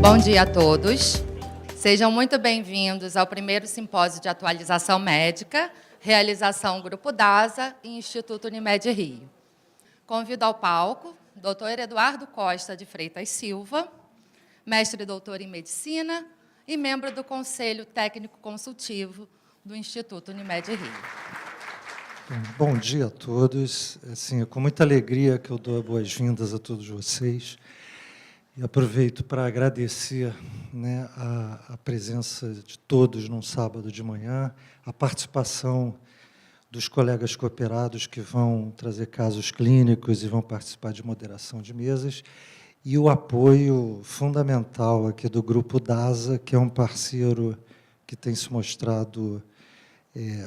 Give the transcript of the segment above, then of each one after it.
Bom dia a todos. Sejam muito bem-vindos ao primeiro simpósio de atualização médica, realização Grupo DASA e Instituto Unimed Rio. Convido ao palco o Dr. Eduardo Costa de Freitas Silva, mestre e doutor em Medicina e membro do Conselho Técnico Consultivo do Instituto Unimed Rio. Bom dia a todos. Assim, é com muita alegria que eu dou boas-vindas a todos vocês. E aproveito para agradecer, né, a presença de todos num sábado de manhã, a participação dos colegas cooperados que vão trazer casos clínicos e vão participar de moderação de mesas, e o apoio fundamental aqui do Grupo DASA, que é um parceiro que tem se mostrado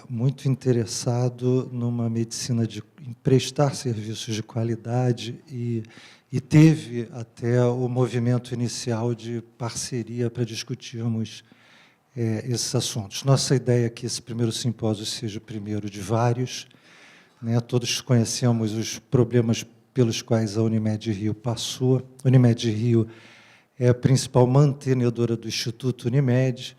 muito interessado numa medicina em prestar serviços de qualidade e teve até o movimento inicial de parceria para discutirmos esses assuntos. Nossa ideia é que esse primeiro simpósio seja o primeiro de vários, né? Todos conhecemos os problemas pelos quais a Unimed Rio passou. A Unimed Rio é a principal mantenedora do Instituto Unimed,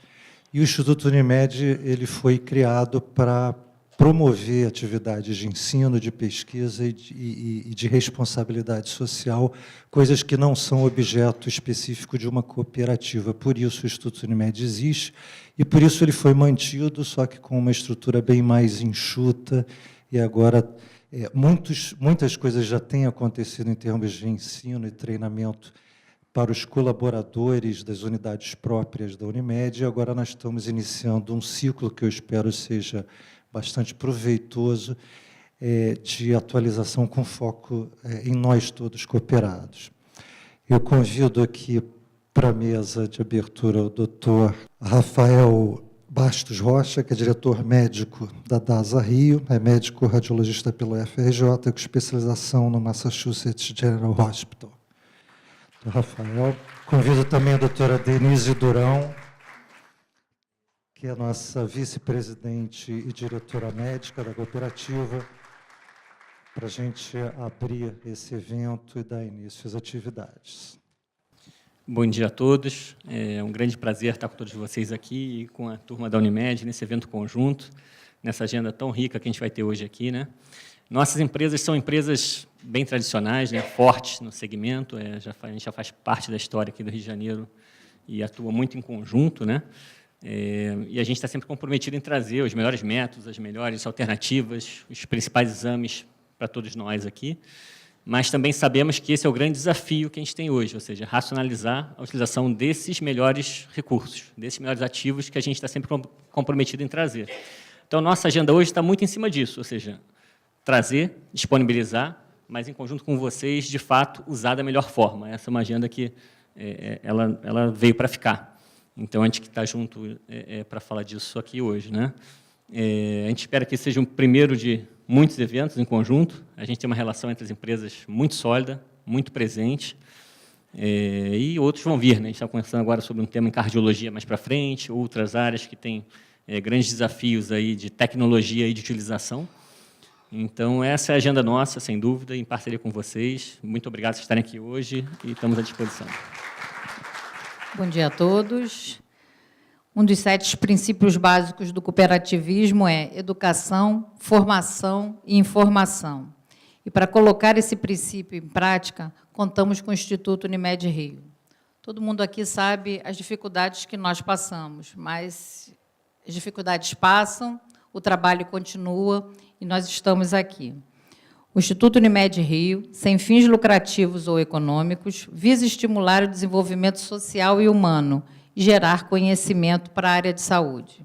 e o Instituto Unimed ele foi criado para promover atividades de ensino, de pesquisa e de responsabilidade social, coisas que não são objeto específico de uma cooperativa. Por isso, o Instituto Unimed existe, e por isso ele foi mantido, só que com uma estrutura bem mais enxuta, e agora muitas coisas já têm acontecido em termos de ensino e treinamento para os colaboradores das unidades próprias da Unimed, e agora nós estamos iniciando um ciclo que eu espero seja bastante proveitoso, de atualização com foco em nós todos cooperados. Eu convido aqui para a mesa de abertura o doutor Rafael Bastos Rocha, que é diretor médico da DASA Rio, é médico radiologista pelo FRJ, com especialização no Massachusetts General Hospital. Doutor Rafael. Convido também a doutora Denise Durão, que é a nossa vice-presidente e diretora médica da cooperativa, para a gente abrir esse evento e dar início às atividades. Bom dia a todos. É um grande prazer estar com todos vocês aqui e com a turma da Unimed, nesse evento conjunto, nessa agenda tão rica que a gente vai ter hoje aqui, né? Nossas empresas são empresas bem tradicionais, né, fortes no segmento, a gente já faz parte da história aqui do Rio de Janeiro e atua muito em conjunto, né? E a gente está sempre comprometido em trazer os melhores métodos, as melhores alternativas, os principais exames para todos nós aqui, mas também sabemos que esse é o grande desafio que a gente tem hoje, ou seja, racionalizar a utilização desses melhores recursos, desses melhores ativos que a gente está sempre comprometido em trazer. Então, nossa agenda hoje está muito em cima disso, ou seja, trazer, disponibilizar, mas em conjunto com vocês, de fato, usar da melhor forma. Essa é uma agenda que ela veio para ficar. Então, a gente que está junto para falar disso aqui hoje, né? A gente espera que seja um primeiro de muitos eventos em conjunto. A gente tem uma relação entre as empresas muito sólida, muito presente, e outros vão vir, né? A gente está conversando agora sobre um tema em cardiologia mais para frente, outras áreas que têm grandes desafios aí de tecnologia e de utilização. Então, essa é a agenda nossa, sem dúvida, em parceria com vocês. Muito obrigado por estarem aqui hoje e estamos à disposição. Bom dia a todos. Um dos 7 princípios básicos do cooperativismo é educação, formação e informação. E, para colocar esse princípio em prática, contamos com o Instituto Unimed Rio. Todo mundo aqui sabe as dificuldades que nós passamos, mas as dificuldades passam, o trabalho continua e nós estamos aqui. O Instituto Unimed Rio, sem fins lucrativos ou econômicos, visa estimular o desenvolvimento social e humano e gerar conhecimento para a área de saúde.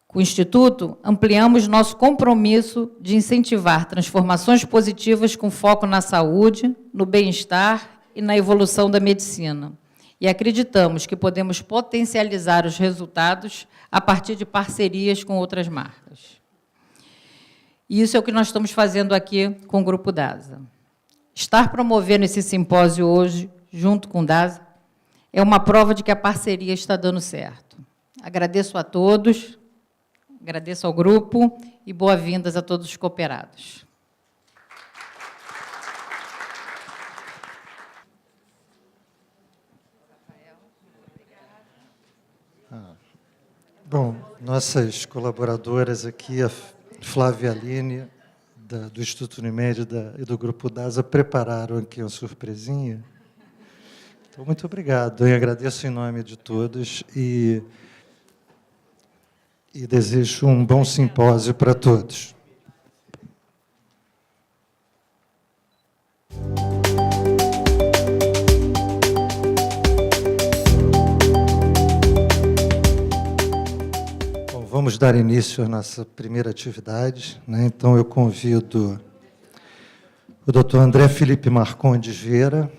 Com o Instituto, ampliamos nosso compromisso de incentivar transformações positivas com foco na saúde, no bem-estar e na evolução da medicina. E acreditamos que podemos potencializar os resultados a partir de parcerias com outras marcas. E isso é o que nós estamos fazendo aqui com o Grupo DASA. Estar promovendo esse simpósio hoje, junto com o DASA, é uma prova de que a parceria está dando certo. Agradeço a todos, agradeço ao grupo e boas-vindas a todos os cooperados. nossas colaboradoras aqui, a Flávia Aline, do Instituto Unimed e do Grupo DASA, prepararam aqui uma surpresinha. Então, muito obrigado. Eu agradeço em nome de todos e desejo um bom simpósio para todos. Vamos dar início à nossa primeira atividade, né? Então, eu convido o doutor André Felipe Marcondes Vieira,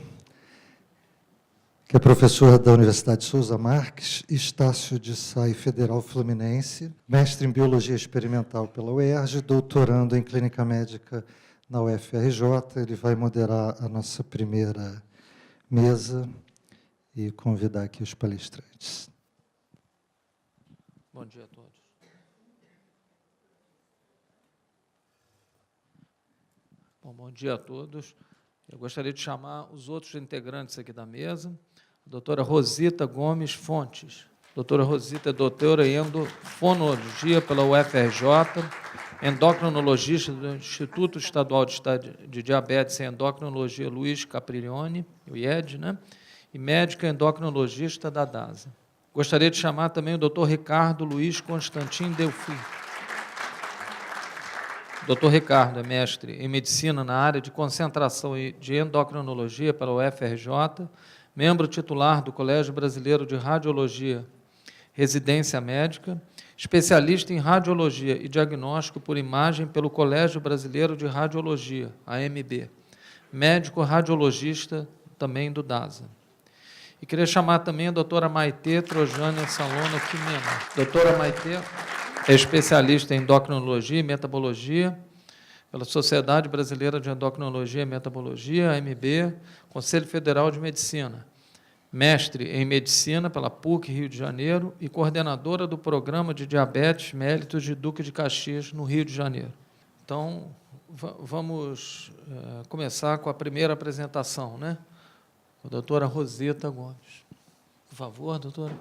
que é professor da Universidade Souza Marques, Estácio de Sá Federal Fluminense, mestre em Biologia Experimental pela UERJ, doutorando em Clínica Médica na UFRJ. Ele vai moderar a nossa primeira mesa e convidar aqui os palestrantes. Bom dia a todos. Bom dia a todos. Eu gostaria de chamar os outros integrantes aqui da mesa. A doutora Rosita Gomes Fontes. Doutora Rosita é doutora em endofonologia pela UFRJ, endocrinologista do Instituto Estadual de Diabetes e Endocrinologia Luiz Capriglione, o IED, né? E médica endocrinologista da DASA. Gostaria de chamar também o doutor Ricardo Luiz Constantin Delphi. Dr. Ricardo é mestre em medicina na área de concentração de endocrinologia pela UFRJ, membro titular do Colégio Brasileiro de Radiologia, residência médica, especialista em radiologia e diagnóstico por imagem pelo Colégio Brasileiro de Radiologia, AMB, médico radiologista também do DASA. E queria chamar também a doutora Maitê Trojânia Salona Quimena. Doutora Maitê é especialista em endocrinologia e metabologia pela Sociedade Brasileira de Endocrinologia e Metabologia, AMB, Conselho Federal de Medicina. Mestre em Medicina pela PUC Rio de Janeiro e coordenadora do Programa de Diabetes Mellitus de Duque de Caxias, no Rio de Janeiro. Então, vamos começar com a primeira apresentação, né? A doutora Rosita Gomes. Por favor, doutora.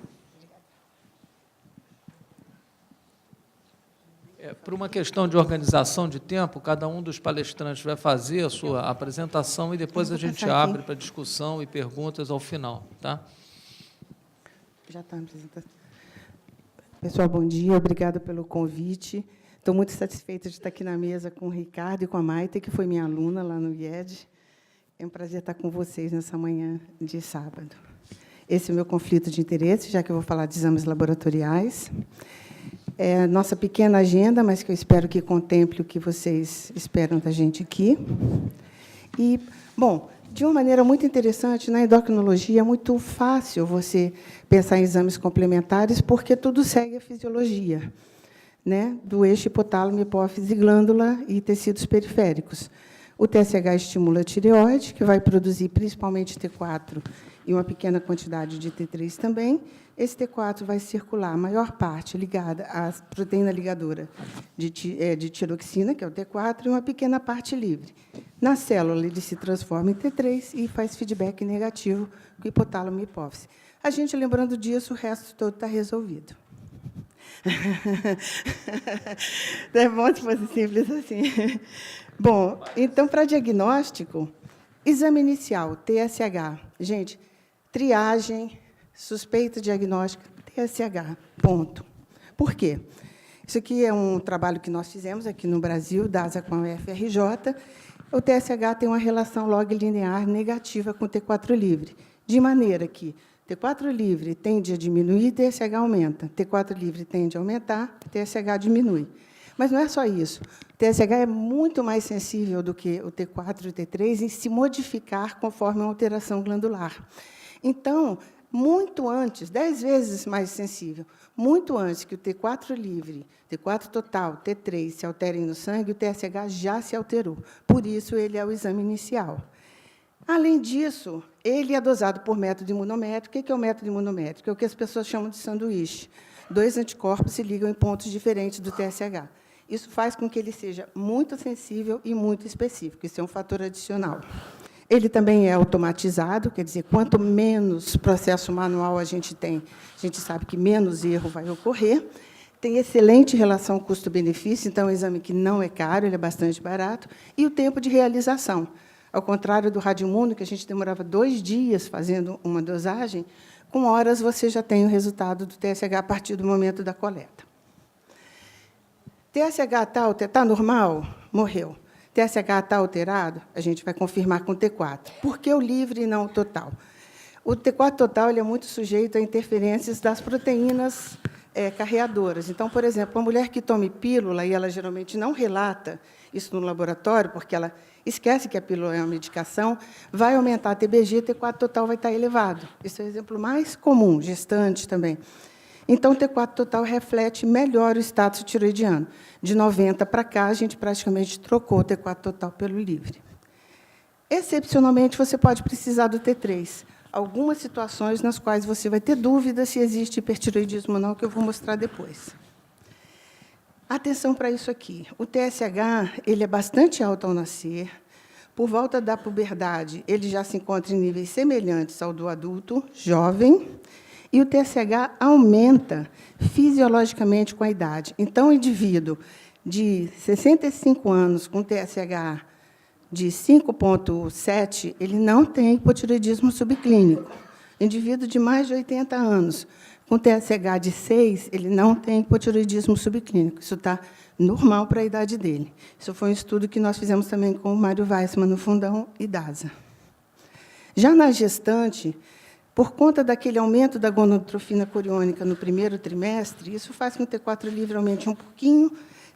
Por uma questão de organização de tempo, cada um dos palestrantes vai fazer a sua apresentação e depois a gente abre para discussão e perguntas ao final. Tá? Já está a apresentação. Pessoal, bom dia, obrigada pelo convite. Estou muito satisfeita de estar aqui na mesa com o Ricardo e com a Maite, que foi minha aluna lá no IED. É um prazer estar com vocês nessa manhã de sábado. Esse é o meu conflito de interesse, já que eu vou falar de exames laboratoriais. É nossa pequena agenda, mas que eu espero que contemple o que vocês esperam da gente aqui. E, bom, de uma maneira muito interessante, na endocrinologia é muito fácil você pensar em exames complementares, porque tudo segue a fisiologia, né, do eixo hipotálamo, hipófise, glândula e tecidos periféricos. O TSH estimula a tireoide, que vai produzir principalmente T4 e uma pequena quantidade de T3 também. Esse T4 vai circular, a maior parte ligada à proteína ligadora de tiroxina, que é o T4, e uma pequena parte livre. Na célula, ele se transforma em T3 e faz feedback negativo com o hipotálamo e hipófise. A gente, lembrando disso, o resto todo está resolvido. É bom se fosse simples assim. Bom, então, para diagnóstico, exame inicial, TSH. Gente, triagem, suspeita diagnóstica, TSH, ponto. Por quê? Isso aqui é um trabalho que nós fizemos aqui no Brasil, DASA com a UFRJ. O TSH tem uma relação log linear negativa com o T4 livre, de maneira que T4 livre tende a diminuir, TSH aumenta. T4 livre tende a aumentar, TSH diminui. Mas não é só isso. O TSH é muito mais sensível do que o T4 e o T3 em se modificar conforme uma alteração glandular. Então, muito antes, 10 vezes mais sensível, muito antes que o T4 livre, T4 total, T3 se alterem no sangue, o TSH já se alterou. Por isso, ele é o exame inicial. Além disso, ele é dosado por método imunométrico. O que é o método imunométrico? É o que as pessoas chamam de sanduíche. 2 anticorpos se ligam em pontos diferentes do TSH. Isso faz com que ele seja muito sensível e muito específico. Isso é um fator adicional. Ele também é automatizado, quer dizer, quanto menos processo manual a gente tem, a gente sabe que menos erro vai ocorrer. tem excelente relação custo-benefício, então é um exame que não é caro, ele é bastante barato, e o tempo de realização. Ao contrário do Radimundo, que a gente demorava 2 dias fazendo uma dosagem, com horas você já tem o resultado do TSH a partir do momento da coleta. TSH está normal? Morreu. TSH está alterado? A gente vai confirmar com o T4. Por que o livre e não o total? O T4 total ele é muito sujeito a interferências das proteínas carreadoras. Então, por exemplo, uma mulher que tome pílula, e ela geralmente não relata isso no laboratório, porque ela esquece que a pílula é uma medicação, vai aumentar a TBG, T4 total vai estar elevado. Esse é o exemplo mais comum, gestante também. Então, o T4 total reflete melhor o status tiroidiano. De 90 para cá, a gente praticamente trocou o T4 total pelo livre. Excepcionalmente, você pode precisar do T3. Algumas situações nas quais você vai ter dúvida se existe hipertiroidismo ou não, que eu vou mostrar depois. Atenção para isso aqui. O TSH ele é bastante alto ao nascer. Por volta da puberdade, ele já se encontra em níveis semelhantes ao do adulto jovem, e o TSH aumenta fisiologicamente com a idade. Então, o indivíduo de 65 anos com TSH de 5,7, ele não tem hipotireoidismo subclínico. Indivíduo de mais de 80 anos com TSH de 6, ele não tem hipotireoidismo subclínico. Isso está normal para a idade dele. Isso foi um estudo que nós fizemos também com o Mário Weissman, no Fundão e DASA. Já na gestante, por conta daquele aumento da gonotrofina coriônica no primeiro trimestre, isso faz com que o T4 livre aumente um pouquinho,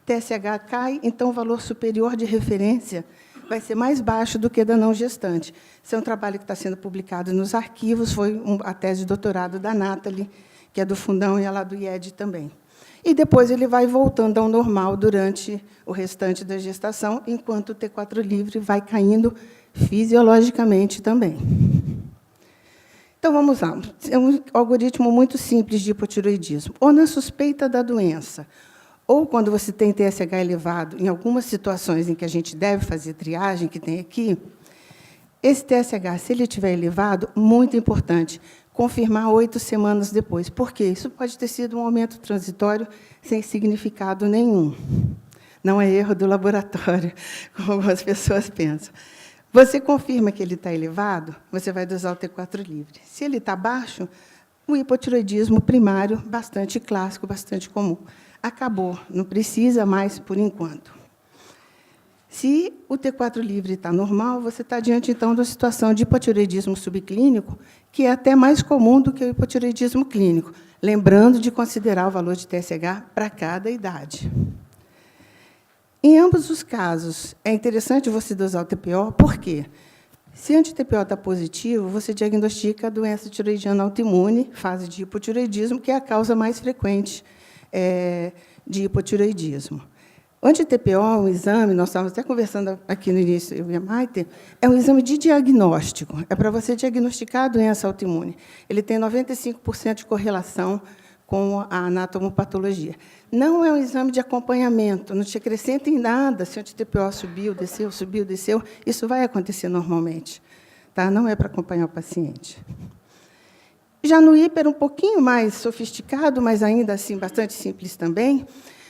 TSH cai, então o valor superior de referência vai ser mais baixo do que da não gestante. Esse é um trabalho que está sendo publicado nos arquivos, foi a tese de doutorado da Nathalie, que é do Fundão, e ela do IED também. E depois ele vai voltando ao normal durante o restante da gestação, enquanto o T4 livre vai caindo fisiologicamente também. Então, vamos lá. É um algoritmo muito simples de hipotireoidismo. Ou na suspeita da doença, ou quando você tem TSH elevado, em algumas situações em que a gente deve fazer triagem, que tem aqui, esse TSH, se ele estiver elevado, muito importante, confirmar 8 semanas depois. Por quê? Isso pode ter sido um aumento transitório sem significado nenhum. Não é erro do laboratório, como algumas pessoas pensam. Você confirma que ele está elevado, você vai dosar o T4 livre. Se ele está baixo, o hipotireoidismo primário, bastante clássico, bastante comum. Acabou, não precisa mais por enquanto. Se o T4 livre está normal, você está diante, então, da situação de hipotireoidismo subclínico, que é até mais comum do que o hipotireoidismo clínico, lembrando de considerar o valor de TSH para cada idade. Em ambos os casos, é interessante você dosar o TPO, por quê? Se o anti-TPO está positivo, você diagnostica a doença tiroidiana autoimune, fase de hipotireoidismo, que é a causa mais frequente de hipotireoidismo. O anti-TPO é um exame, nós estávamos até conversando aqui no início, eu e a Maite, é um exame de diagnóstico, é para você diagnosticar a doença autoimune. Ele tem 95% de correlação com a anatomopatologia. Não é um exame de acompanhamento, não te acrescenta em nada se o anti-TPO subiu, desceu, isso vai acontecer normalmente. Tá? Não é para acompanhar o paciente. Já no hiper, um pouquinho mais sofisticado, mas ainda assim bastante simples também,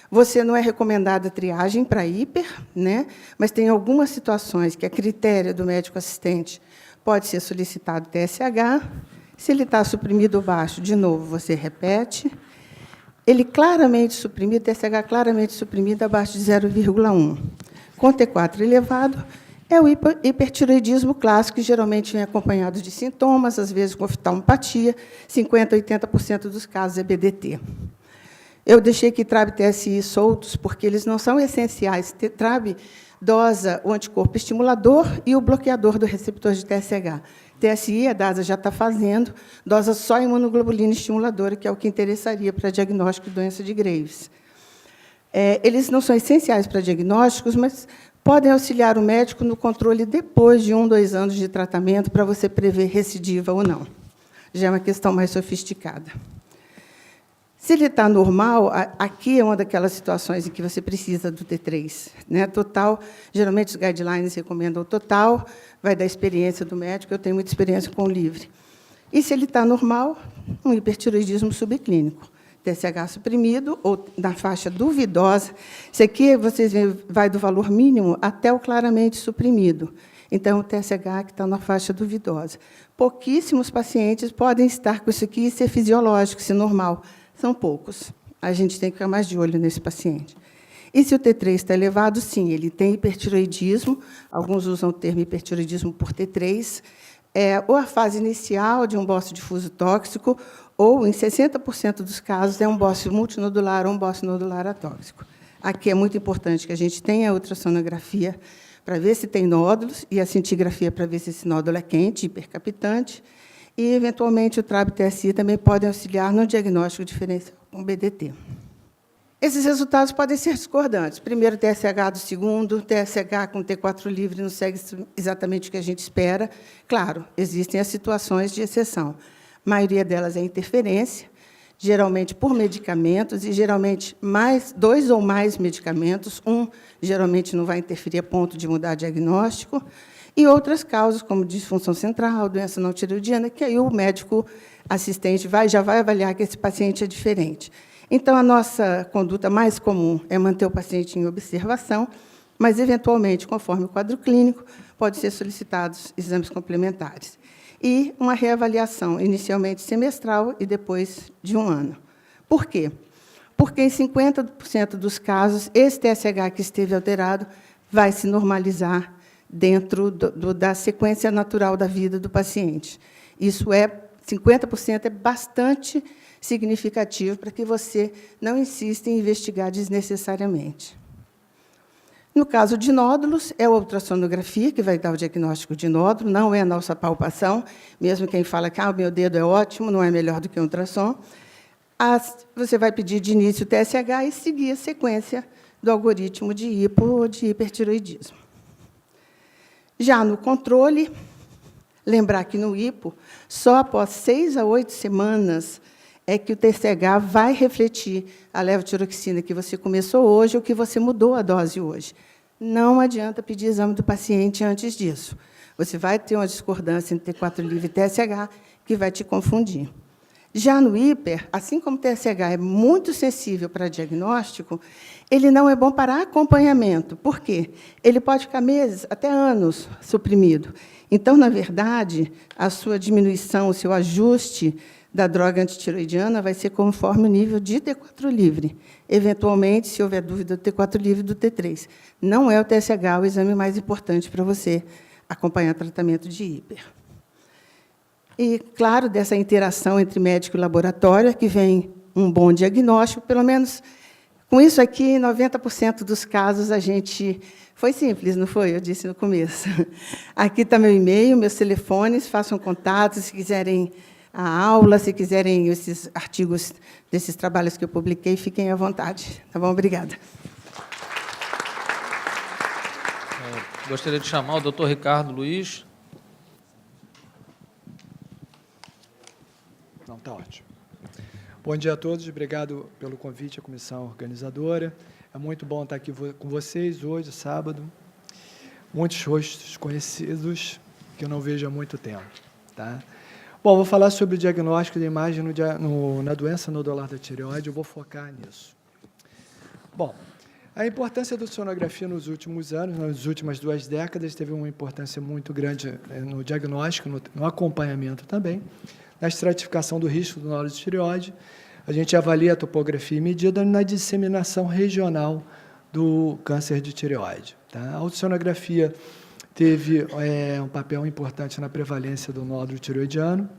você não é recomendada a triagem para hiper, né? Mas tem algumas situações que, a critério do médico assistente, pode ser solicitado TSH. Se ele está suprimido baixo, de novo, você repete. Ele claramente suprimido, TSH claramente suprimido, abaixo de 0,1. Com T4 elevado, é o hipertireoidismo clássico, que geralmente vem acompanhado de sintomas, às vezes com oftalmopatia, 50% a 80% dos casos é BDT. Eu deixei aqui TRAB-TSI soltos, porque eles não são essenciais. TRAB dosa o anticorpo estimulador e o bloqueador do receptor de TSH. TSI, a DASA já está fazendo, dosa só a imunoglobulina estimuladora, que é o que interessaria para diagnóstico de doença de Graves. Eles não são essenciais para diagnósticos, mas podem auxiliar o médico no controle depois de 1, 2 anos de tratamento, para você prever recidiva ou não. Já é uma questão mais sofisticada. Se ele está normal, aqui é uma daquelas situações em que você precisa do T3. Né? Total, geralmente os guidelines recomendam o total, vai da experiência do médico, eu tenho muita experiência com o livre. E se ele está normal, um hipertireoidismo subclínico. TSH suprimido ou na faixa duvidosa. Isso aqui, vocês veem, vai do valor mínimo até o claramente suprimido. Então, o TSH que está na faixa duvidosa. Pouquíssimos pacientes podem estar com isso aqui e ser fisiológico, ser normal. São poucos. A gente tem que ficar mais de olho nesse paciente. E se o T3 está elevado, sim, ele tem hipertiroidismo. Alguns usam o termo hipertiroidismo por T3. Ou a fase inicial de um bócio difuso tóxico, ou, em 60% dos casos, é um bócio multinodular ou um bócio nodular atóxico. Aqui é muito importante que a gente tenha a ultrassonografia para ver se tem nódulos e a cintigrafia para ver se esse nódulo é quente, hipercapitante. E, eventualmente, o TRAB-TSI também podem auxiliar no diagnóstico diferencial com BDT. Esses resultados podem ser discordantes. Primeiro, TSH do segundo, TSH com T4 livre não segue exatamente o que a gente espera. Claro, existem as situações de exceção. A maioria delas é interferência, geralmente por medicamentos, e geralmente 2 ou mais medicamentos. Geralmente não vai interferir a ponto de mudar diagnóstico. E outras causas, como disfunção central, doença não tireoidiana, que aí o médico assistente já vai avaliar que esse paciente é diferente. Então, a nossa conduta mais comum é manter o paciente em observação, mas, eventualmente, conforme o quadro clínico, pode ser solicitados exames complementares. E uma reavaliação, inicialmente semestral e depois de 1 ano. Por quê? Porque, em 50% dos casos, esse TSH que esteve alterado vai se normalizar dentro da sequência natural da vida do paciente. Isso 50% é bastante significativo para que você não insista em investigar desnecessariamente. No caso de nódulos, é a ultrassonografia que vai dar o diagnóstico de nódulo, não é a nossa palpação, mesmo quem fala que o meu dedo é ótimo, não é melhor do que um ultrassom. Você vai pedir de início o TSH e seguir a sequência do algoritmo de hipo ou de hipertiroidismo. Já no controle, lembrar que no hipo, só após 6 a 8 semanas é que o TSH vai refletir a levotiroxina que você começou hoje ou que você mudou a dose hoje. Não adianta pedir exame do paciente antes disso. Você vai ter uma discordância entre T4 livre e TSH que vai te confundir. Já no hiper, assim como o TSH é muito sensível para diagnóstico, ele não é bom para acompanhamento. Por quê? Ele pode ficar meses, até anos, suprimido. Então, na verdade, a sua diminuição, o seu ajuste da droga antitiroidiana vai ser conforme o nível de T4 livre. Eventualmente, se houver dúvida do T4 livre do T3. Não é o TSH o exame mais importante para você acompanhar tratamento de hiper. E, claro, dessa interação entre médico e laboratório, que vem um bom diagnóstico, pelo menos com isso aqui, em 90% dos casos, a gente... Foi simples, não foi? Eu disse no começo. Aqui está meu e-mail, meus telefones, façam contato, se quiserem a aula, se quiserem esses artigos desses trabalhos que eu publiquei, fiquem à vontade. Tá bom? Obrigada. Gostaria de chamar o doutor Ricardo Luiz. Não, está ótimo. Bom dia a todos, obrigado pelo convite à comissão organizadora. É muito bom estar aqui com vocês hoje, sábado. Muitos rostos conhecidos que eu não vejo há muito tempo. Tá? Bom, vou falar sobre o diagnóstico de imagem na doença nodular da tireoide, eu vou focar nisso. Bom, a importância da sonografia nos últimos anos, nas últimas 2 décadas, teve uma importância muito grande no diagnóstico, no acompanhamento também, na estratificação do risco do nódulo de tireoide. A gente avalia a topografia e medida na disseminação regional do câncer de tireoide. Tá? A ultrassonografia teve um papel importante na prevalência do nódulo tireoidiano,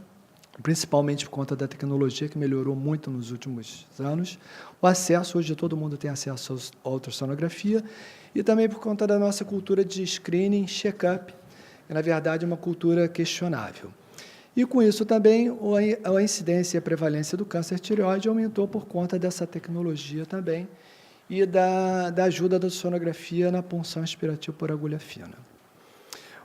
principalmente por conta da tecnologia, que melhorou muito nos últimos anos. O acesso, hoje todo mundo tem acesso à ultrassonografia, e também por conta da nossa cultura de screening, check-up, que, na verdade, é uma cultura questionável. E, com isso, também, a incidência e a prevalência do câncer de tireoide aumentou por conta dessa tecnologia também e da ajuda da sonografia na punção aspirativa por agulha fina.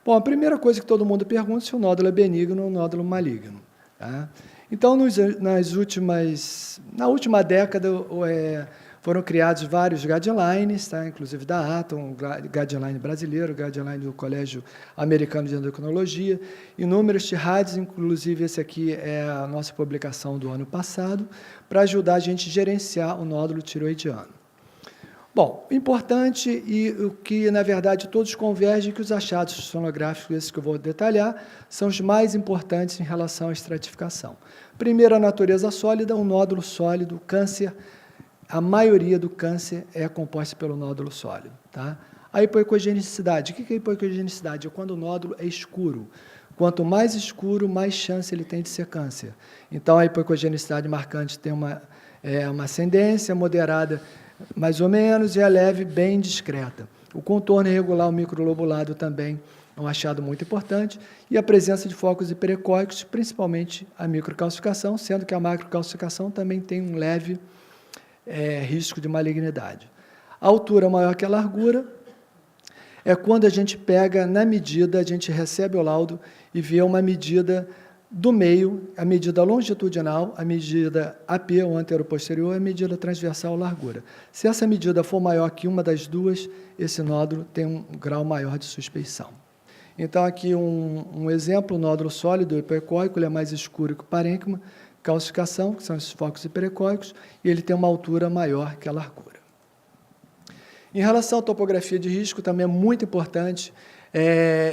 Bom, a primeira coisa que todo mundo pergunta é se o nódulo é benigno ou um nódulo maligno. Tá? Então, na última década, Foram criados vários guidelines, tá? Inclusive da ATA, um guideline brasileiro, guideline do Colégio Americano de Endocrinologia, inúmeros TIRADs, inclusive esse aqui é a nossa publicação do ano passado, para ajudar a gente a gerenciar o nódulo tiroidiano. Bom, importante e o que, na verdade, todos convergem que os achados sonográficos, esses que eu vou detalhar, são os mais importantes em relação à estratificação. Primeiro, a natureza sólida, um nódulo sólido, câncer. A maioria do câncer é composta pelo nódulo sólido. Tá? A hipoecogenicidade. O que é hipoecogenicidade? É quando o nódulo é escuro. Quanto mais escuro, mais chance ele tem de ser câncer. Então, a hipoecogenicidade marcante tem uma ascendência, moderada mais ou menos, e a leve bem discreta. O contorno irregular, o microlobulado também é um achado muito importante, e a presença de focos hiperecóicos, principalmente a microcalcificação, sendo que a macrocalcificação também tem um leve risco de malignidade. A altura maior que a largura é quando a gente pega na medida, a gente recebe o laudo e vê uma medida do meio, a medida longitudinal, a medida AP, ou anteroposterior, e a medida transversal, largura. Se essa medida for maior que uma das duas, esse nódulo tem um grau maior de suspeição. Então, aqui um exemplo, o nódulo sólido hiperecóico, ele é mais escuro que o parênquima, calcificação, que são esses focos hiperecóicos, e ele tem uma altura maior que a largura. Em relação à topografia de risco, também é muito importante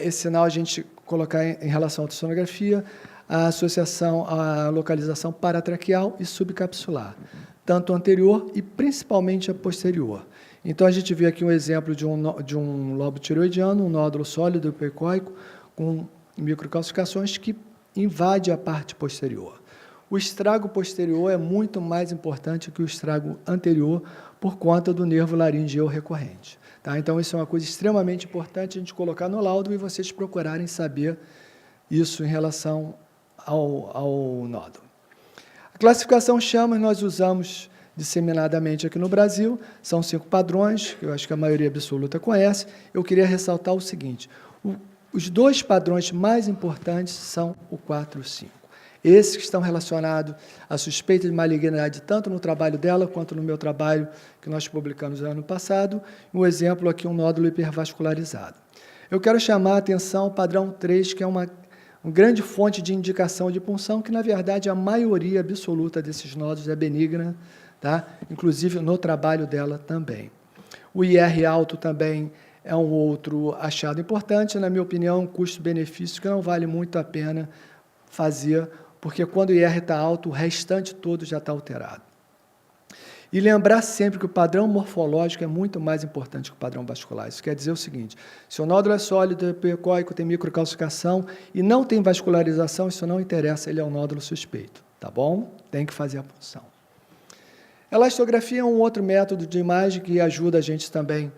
esse sinal a gente colocar em relação à ultrassonografia, a associação à localização paratraqueal e subcapsular, tanto anterior e principalmente a posterior. Então, a gente vê aqui um exemplo de um lobo tiroidiano, um nódulo sólido hiperecóico, com microcalcificações que invade a parte posterior. O estrago posterior é muito mais importante que o estrago anterior por conta do nervo laringeu recorrente. Tá? Então, isso é uma coisa extremamente importante a gente colocar no laudo e vocês procurarem saber isso em relação ao nódulo. A classificação Chamas nós usamos disseminadamente aqui no Brasil, são 5 padrões, que eu acho que a maioria absoluta conhece. Eu queria ressaltar o seguinte, os 2 padrões mais importantes são o 4 e o 5. Esses que estão relacionados à suspeita de malignidade, tanto no trabalho dela, quanto no meu trabalho, que nós publicamos no ano passado, um exemplo aqui, um nódulo hipervascularizado. Eu quero chamar a atenção ao padrão 3, que é uma grande fonte de indicação de punção, que, na verdade, a maioria absoluta desses nódulos é benigna, tá? Inclusive no trabalho dela também. O IR alto também é um outro achado importante, na minha opinião, um custo-benefício que não vale muito a pena fazer, porque quando o IR está alto, o restante todo já está alterado. E lembrar sempre que o padrão morfológico é muito mais importante que o padrão vascular. Isso quer dizer o seguinte, se o nódulo é sólido, hiperecóico, tem microcalcificação e não tem vascularização, isso não interessa, ele é um nódulo suspeito, tá bom? Tem que fazer a punção. Elastografia é um outro método de imagem que ajuda a gente também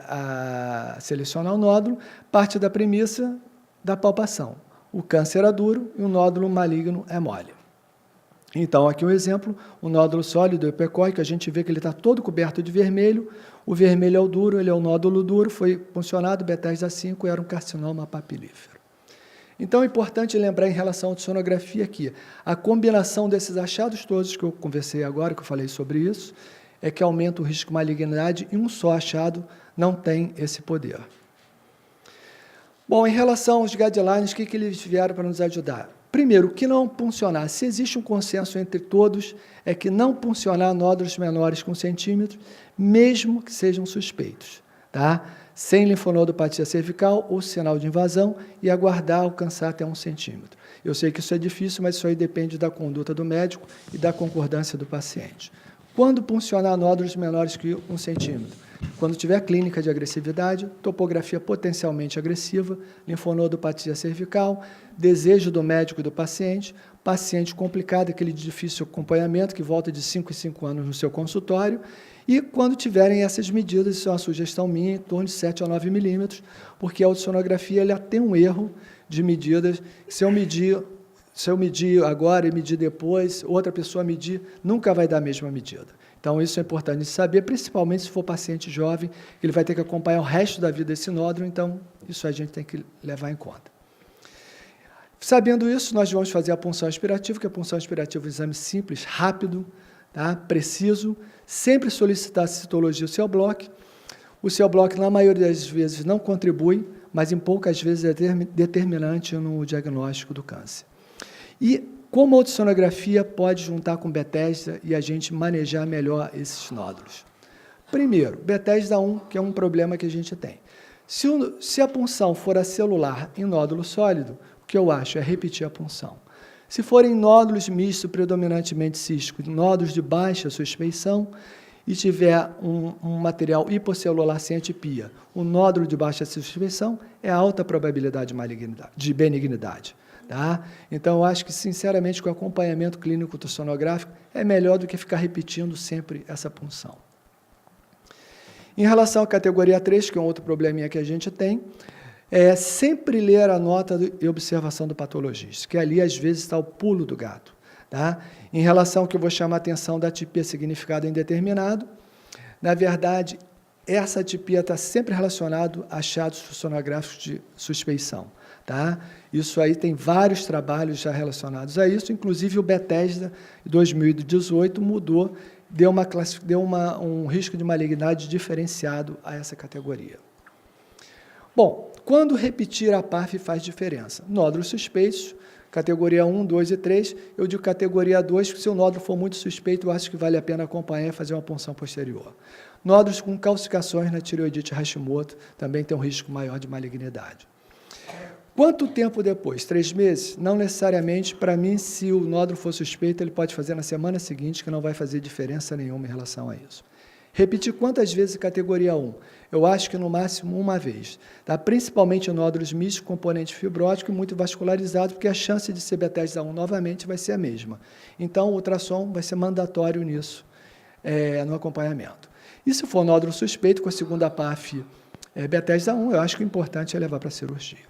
a selecionar o nódulo, parte da premissa da palpação. O câncer é duro e o nódulo maligno é mole. Então, aqui um exemplo, o nódulo sólido hiperecóico, a gente vê que ele está todo coberto de vermelho, o vermelho é o duro, ele é o nódulo duro, foi puncionado, Bethesda 5, era um carcinoma papilífero. Então, é importante lembrar em relação à sonografia aqui, a combinação desses achados todos que eu conversei agora, que eu falei sobre isso, é que aumenta o risco de malignidade e um só achado não tem esse poder. Bom, em relação aos guidelines, o que eles vieram para nos ajudar? Primeiro, o que não puncionar, se existe um consenso entre todos, é que não puncionar nódulos menores que 1 centímetro, mesmo que sejam suspeitos, tá? Sem linfonodopatia cervical ou sinal de invasão e aguardar alcançar até 1 centímetro. Eu sei que isso é difícil, mas isso aí depende da conduta do médico e da concordância do paciente. Quando puncionar nódulos menores que 1 centímetro? Quando tiver clínica de agressividade, topografia potencialmente agressiva, linfonodopatia cervical, desejo do médico e do paciente, paciente complicado, aquele de difícil acompanhamento, que volta de 5 em 5 anos no seu consultório, e quando tiverem essas medidas, isso é uma sugestão minha, em torno de 7 a 9 milímetros, porque a ultrassonografia ela tem um erro de medidas, se eu medir agora e medir depois, outra pessoa medir, nunca vai dar a mesma medida. Então, isso é importante saber, principalmente se for paciente jovem, ele vai ter que acompanhar o resto da vida esse nódulo, então, isso a gente tem que levar em conta. Sabendo isso, nós vamos fazer a punção aspirativa, que a punção aspirativa é um exame simples, rápido, tá? Preciso, sempre solicitar a citologia do CELBLOC. O CELBLOC, na maioria das vezes, não contribui, mas em poucas vezes é determinante no diagnóstico do câncer. E como a ultrassonografia pode juntar com Bethesda e a gente manejar melhor esses nódulos? Primeiro, Bethesda 1, que é um problema que a gente tem. Se a punção for acelular em nódulo sólido, o que eu acho é repetir a punção. Se forem nódulos mistos, predominantemente císticos, nódulos de baixa suspeição, e tiver um material hipocelular sem atipia, o nódulo de baixa suspeição, é alta probabilidade de benignidade. Tá? Então, eu acho que, sinceramente, com o acompanhamento clínico ultrassonográfico, é melhor do que ficar repetindo sempre essa punção. Em relação à categoria 3, que é um outro probleminha que a gente tem, é sempre ler a nota de observação do patologista, que ali, às vezes, está o pulo do gato. Tá? Em relação ao que eu vou chamar a atenção da atipia significado indeterminado, na verdade, essa atipia está sempre relacionada a achados sonográficos de suspeição. Tá? Isso aí tem vários trabalhos já relacionados a isso, inclusive o Bethesda, em 2018, mudou, deu um risco de malignidade diferenciado a essa categoria. Bom, quando repetir a PAF faz diferença? Nódulos suspeitos, categoria 1, 2 e 3, eu digo categoria 2, porque se o nódulo for muito suspeito, eu acho que vale a pena acompanhar e fazer uma punção posterior. Nódulos com calcificações na tireoidite Hashimoto também tem um risco maior de malignidade. Quanto tempo depois? 3 meses? Não necessariamente. Para mim, se o nódulo for suspeito, ele pode fazer na semana seguinte, que não vai fazer diferença nenhuma em relação a isso. Repetir quantas vezes categoria 1? Eu acho que no máximo uma vez. Tá? Principalmente nódulos mistos, componente fibrótico e muito vascularizado, porque a chance de ser Bethesda 1 novamente vai ser a mesma. Então, o ultrassom vai ser mandatório nisso, no acompanhamento. E se for nódulo suspeito, com a segunda PAF Bethesda 1, eu acho que o importante é levar para a cirurgia.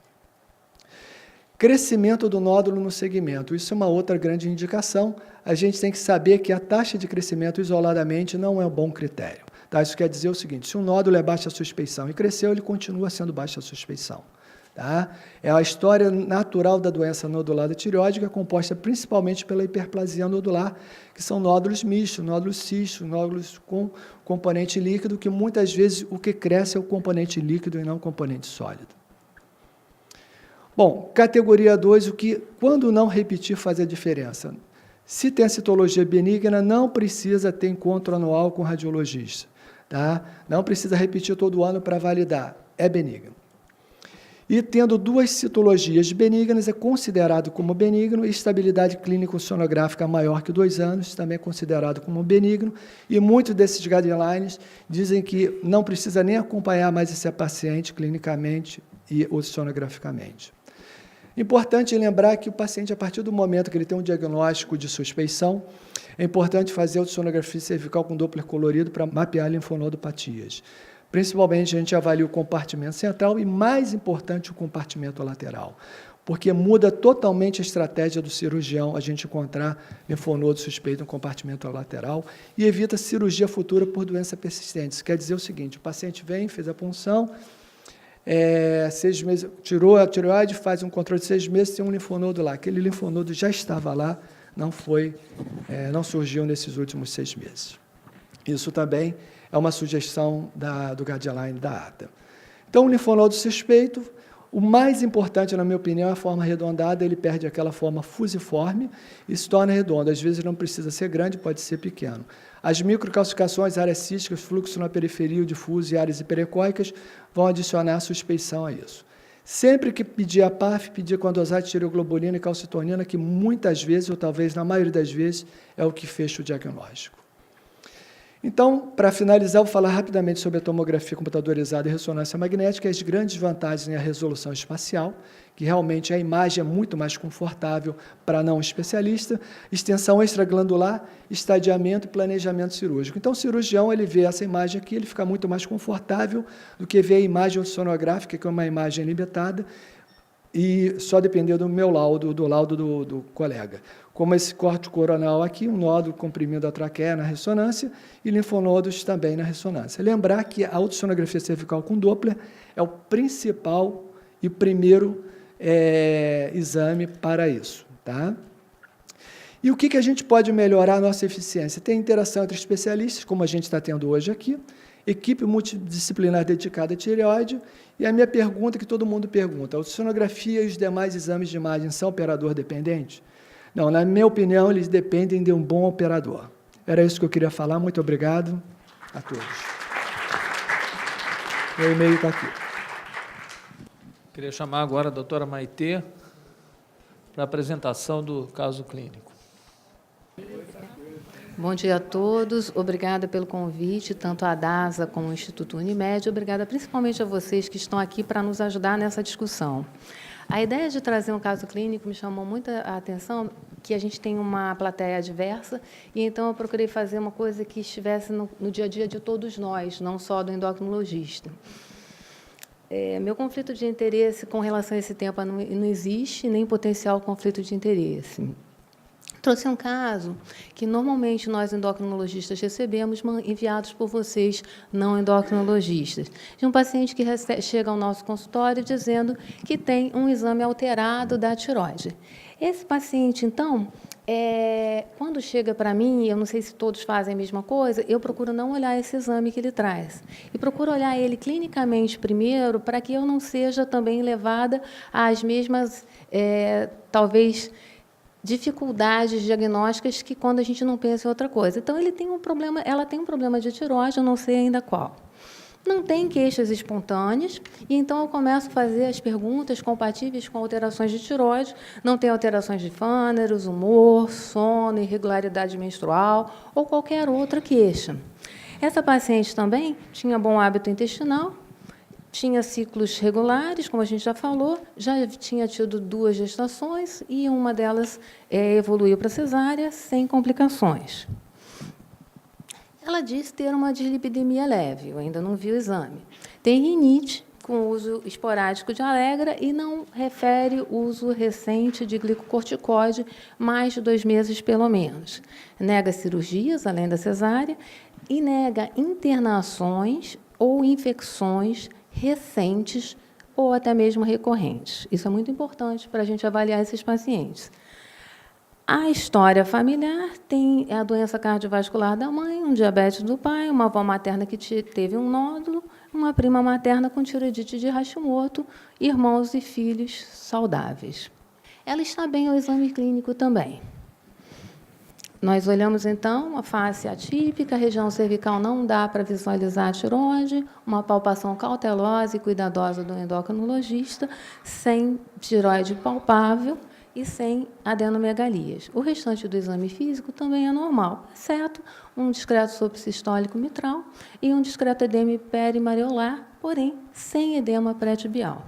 Crescimento do nódulo no segmento. Isso é uma outra grande indicação. A gente tem que saber que a taxa de crescimento isoladamente não é um bom critério. Tá? Isso quer dizer o seguinte, se um nódulo é baixa suspeição e cresceu, ele continua sendo baixa suspeição. Tá? É a história natural da doença nodulada tireoide, que é composta principalmente pela hiperplasia nodular, que são nódulos mistos, nódulos cistos, nódulos com componente líquido, que muitas vezes o que cresce é o componente líquido e não o componente sólido. Bom, categoria 2, quando não repetir faz a diferença. Se tem a citologia benigna, não precisa ter encontro anual com o radiologista. Tá? Não precisa repetir todo ano para validar, é benigno. E tendo 2 citologias benignas, é considerado como benigno, e estabilidade clínico-sonográfica maior que 2 anos, também é considerado como benigno, e muitos desses guidelines dizem que não precisa nem acompanhar mais esse paciente clinicamente e sonograficamente. Importante lembrar que o paciente, a partir do momento que ele tem um diagnóstico de suspeição, é importante fazer a ultrassonografia cervical com Doppler colorido para mapear linfonodopatias. Principalmente, a gente avalia o compartimento central e, mais importante, o compartimento lateral, porque muda totalmente a estratégia do cirurgião a gente encontrar linfonodo suspeito no compartimento lateral e evita cirurgia futura por doença persistente. Isso quer dizer o seguinte, o paciente vem, fez a punção, 6 meses, tirou a tireoide, faz um controle de 6 meses, tem um linfonodo lá. Aquele linfonodo já estava lá, não surgiu nesses últimos 6 meses. Isso também é uma sugestão do guideline da ATA. Então, o linfonodo suspeito, o mais importante, na minha opinião, é a forma arredondada, ele perde aquela forma fusiforme e se torna redondo. Às vezes não precisa ser grande, pode ser pequeno. As microcalcificações, áreas císticas, fluxo na periferia, o difuso e áreas hiperecóicas vão adicionar suspeição a isso. Sempre que pedir a PAF, pedir com a dosagem de tireoglobulina e calcitonina, que muitas vezes, ou talvez na maioria das vezes, é o que fecha o diagnóstico. Então, para finalizar, vou falar rapidamente sobre a tomografia computadorizada e ressonância magnética, as grandes vantagens em a resolução espacial, que realmente a imagem é muito mais confortável para não especialista, extensão extraglandular, estadiamento e planejamento cirúrgico. Então, o cirurgião, ele vê essa imagem aqui, ele fica muito mais confortável do que ver a imagem ultrassonográfica, que é uma imagem limitada, e só depender do meu laudo, do laudo do colega. Como esse corte coronal aqui, um nódulo comprimindo a traqueia na ressonância e linfonodos também na ressonância. Lembrar que a ultrassonografia cervical com Doppler é o principal e primeiro exame para isso. Tá? E o que a gente pode melhorar a nossa eficiência? Tem interação entre especialistas, como a gente está tendo hoje aqui, equipe multidisciplinar dedicada à tireoide, e a minha pergunta, que todo mundo pergunta, a ultrassonografia e os demais exames de imagem são operador dependentes? Não, na minha opinião, eles dependem de um bom operador. Era isso que eu queria falar. Muito obrigado a todos. Meu e-mail está aqui. Queria chamar agora a doutora Maitê para a apresentação do caso clínico. Bom dia a todos. Obrigada pelo convite, tanto à DASA como ao Instituto Unimed. Obrigada principalmente a vocês que estão aqui para nos ajudar nessa discussão. A ideia de trazer um caso clínico me chamou muita atenção, que a gente tem uma plateia diversa, e então eu procurei fazer uma coisa que estivesse no dia a dia de todos nós, não só do endocrinologista. Meu conflito de interesse com relação a esse tema não existe, nem potencial conflito de interesse. Trouxe um caso que, normalmente, nós endocrinologistas recebemos, enviados por vocês, não endocrinologistas, de um paciente que chega ao nosso consultório dizendo que tem um exame alterado da tireoide. Esse paciente, então, quando chega para mim, eu não sei se todos fazem a mesma coisa, eu procuro não olhar esse exame que ele traz. E procuro olhar ele clinicamente primeiro, para que eu não seja também levada às mesmas, talvez, dificuldades diagnósticas que quando a gente não pensa em outra coisa. Então, ela tem um problema de tireoide, eu não sei ainda qual. Não tem queixas espontâneas, e então eu começo a fazer as perguntas compatíveis com alterações de tireoide. Não tem alterações de Pfanners, humor, sono, irregularidade menstrual ou qualquer outra queixa. Essa paciente também tinha bom hábito intestinal, tinha ciclos regulares, como a gente já falou, já tinha tido 2 gestações e uma delas evoluiu para cesárea sem complicações. Ela disse ter uma dislipidemia leve, eu ainda não vi o exame. Tem rinite, com uso esporádico de Allegra, e não refere uso recente de glicocorticoide, mais de 2 meses pelo menos. Nega cirurgias, além da cesárea, e nega internações ou infecções recentes ou até mesmo recorrentes. Isso é muito importante para a gente avaliar esses pacientes. A história familiar tem a doença cardiovascular da mãe, um diabetes do pai, uma avó materna que teve um nódulo, uma prima materna com tireoidite de Hashimoto, irmãos e filhos saudáveis. Ela está bem ao exame clínico também. Nós olhamos, então, uma face atípica, a região cervical não dá para visualizar a tireoide, uma palpação cautelosa e cuidadosa do endocrinologista, sem tireoide palpável e sem adenomegalias. O restante do exame físico também é normal, exceto um discreto sopro sistólico mitral e um discreto edema perimareolar, porém sem edema pré-tibial.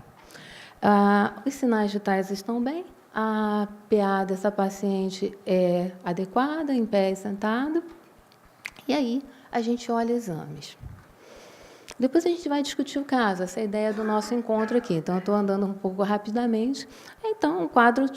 Os sinais vitais estão bem. A PA dessa paciente é adequada, em pé e sentado. E aí, a gente olha exames. Depois a gente vai discutir o caso, essa é a ideia do nosso encontro aqui. Então, eu estou andando um pouco rapidamente. Então, um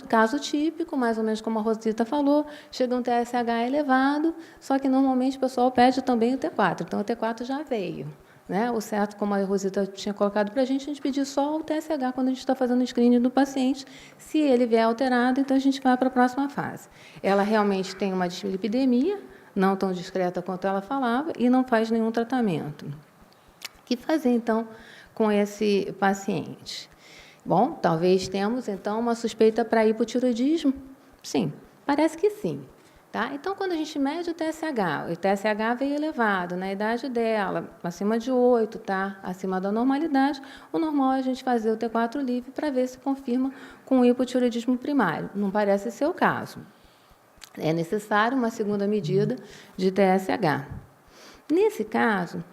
caso típico, mais ou menos como a Rosita falou, chega um TSH elevado, só que normalmente o pessoal pede também o T4. Então, o T4 já veio. Né? O certo, como a Rosita tinha colocado para a gente pedir só o TSH quando a gente está fazendo o screening do paciente. Se ele vier alterado, então a gente vai para a próxima fase. Ela realmente tem uma dislipidemia, não tão discreta quanto ela falava, e não faz nenhum tratamento. O que fazer, então, com esse paciente? Bom, talvez temos, então, uma suspeita para hipotireoidismo? Sim, parece que sim. Tá? Então, quando a gente mede o TSH veio elevado na idade dela, acima de 8, tá? Acima da normalidade, o normal é a gente fazer o T4 livre para ver se confirma com o hipotireoidismo primário. Não parece ser o caso. É necessário uma segunda medida de TSH. Nesse caso,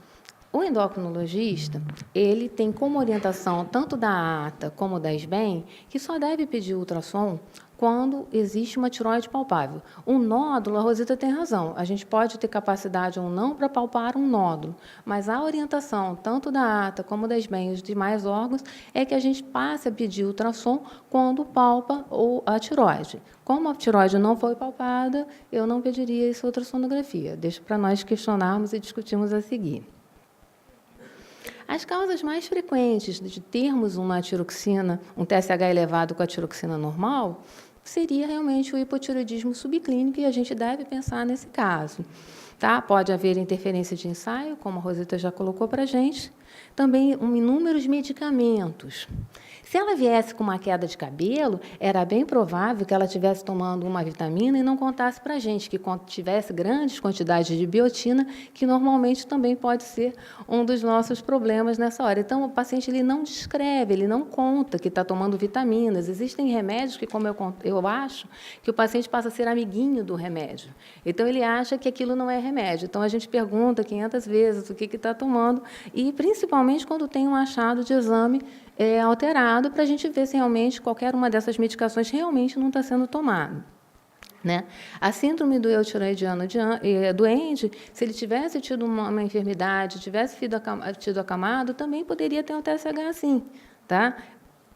o endocrinologista, ele tem como orientação, tanto da ATA como da SBEM, que só deve pedir ultrassom quando existe uma tireoide palpável. Um nódulo, a Rosita tem razão, a gente pode ter capacidade ou não para palpar um nódulo, mas a orientação, tanto da ATA como das SBEM e os demais órgãos, é que a gente passe a pedir ultrassom quando palpa a tireoide. Como a tireoide não foi palpada, eu não pediria essa ultrassonografia. Deixa para nós questionarmos e discutirmos a seguir. As causas mais frequentes de termos uma tiroxina, um TSH elevado com a tiroxina normal, seria realmente o hipotireoidismo subclínico, e a gente deve pensar nesse caso. Tá? Pode haver interferência de ensaio, como a Rosita já colocou para a gente, também inúmeros medicamentos. Se ela viesse com uma queda de cabelo, era bem provável que ela estivesse tomando uma vitamina e não contasse para a gente, que tivesse grandes quantidades de biotina, que normalmente também pode ser um dos nossos problemas nessa hora. Então, o paciente ele não descreve, ele não conta que está tomando vitaminas. Existem remédios que, como eu acho, que o paciente passa a ser amiguinho do remédio. Então, ele acha que aquilo não é remédio. Então, a gente pergunta 500 vezes o que está tomando, e, principalmente, quando tem um achado de exame alterado, para a gente ver se realmente qualquer uma dessas medicações realmente não está sendo tomada. Né? A síndrome do eutiroidiano doente, se ele tivesse tido uma enfermidade, tivesse tido acamado, também poderia ter um TSH sim. Tá?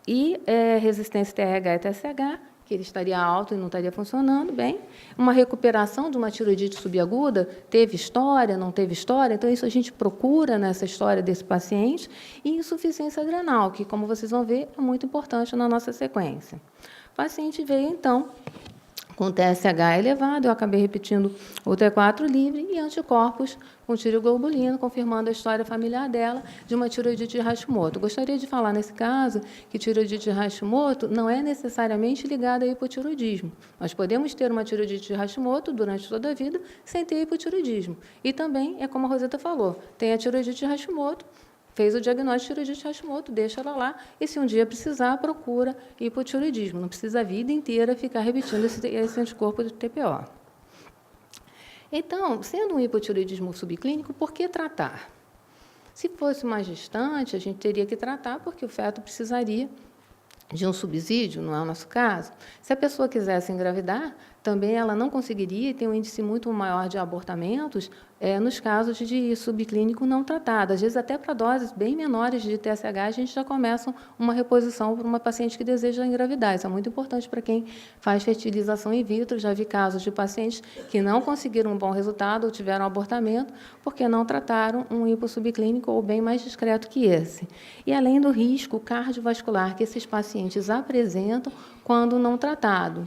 E resistência TRH e TSH, que ele estaria alto e não estaria funcionando bem. Uma recuperação de uma tiroidite subaguda, teve história, não teve história, então isso a gente procura nessa história desse paciente. E insuficiência adrenal, que, como vocês vão ver, é muito importante na nossa sequência. O paciente veio, então, com TSH elevado, eu acabei repetindo o T4 livre, e anticorpos com tireoglobulina, confirmando a história familiar dela de uma tireoidite de Hashimoto. Gostaria de falar, nesse caso, que tireoidite de Hashimoto não é necessariamente ligada a hipotireoidismo. Nós podemos ter uma tireoidite de Hashimoto durante toda a vida sem ter hipotireoidismo. E também, é como a Rosita falou, tem a tireoidite de Hashimoto, fez o diagnóstico de tireoidite de Hashimoto, deixa ela lá, e se um dia precisar, procura hipotireoidismo. Não precisa a vida inteira ficar repetindo esse anticorpo do TPO. Então, sendo um hipotireoidismo subclínico, por que tratar? Se fosse mais distante, a gente teria que tratar, porque o feto precisaria de um subsídio, não é o nosso caso. Se a pessoa quisesse engravidar, também ela não conseguiria, e tem um índice muito maior de abortamentos nos casos de subclínico não tratado. Às vezes, até para doses bem menores de TSH, a gente já começa uma reposição para uma paciente que deseja engravidar. Isso é muito importante para quem faz fertilização in vitro. Já vi casos de pacientes que não conseguiram um bom resultado ou tiveram abortamento porque não trataram um hipossubclínico ou bem mais discreto que esse. E além do risco cardiovascular que esses pacientes apresentam quando não tratado.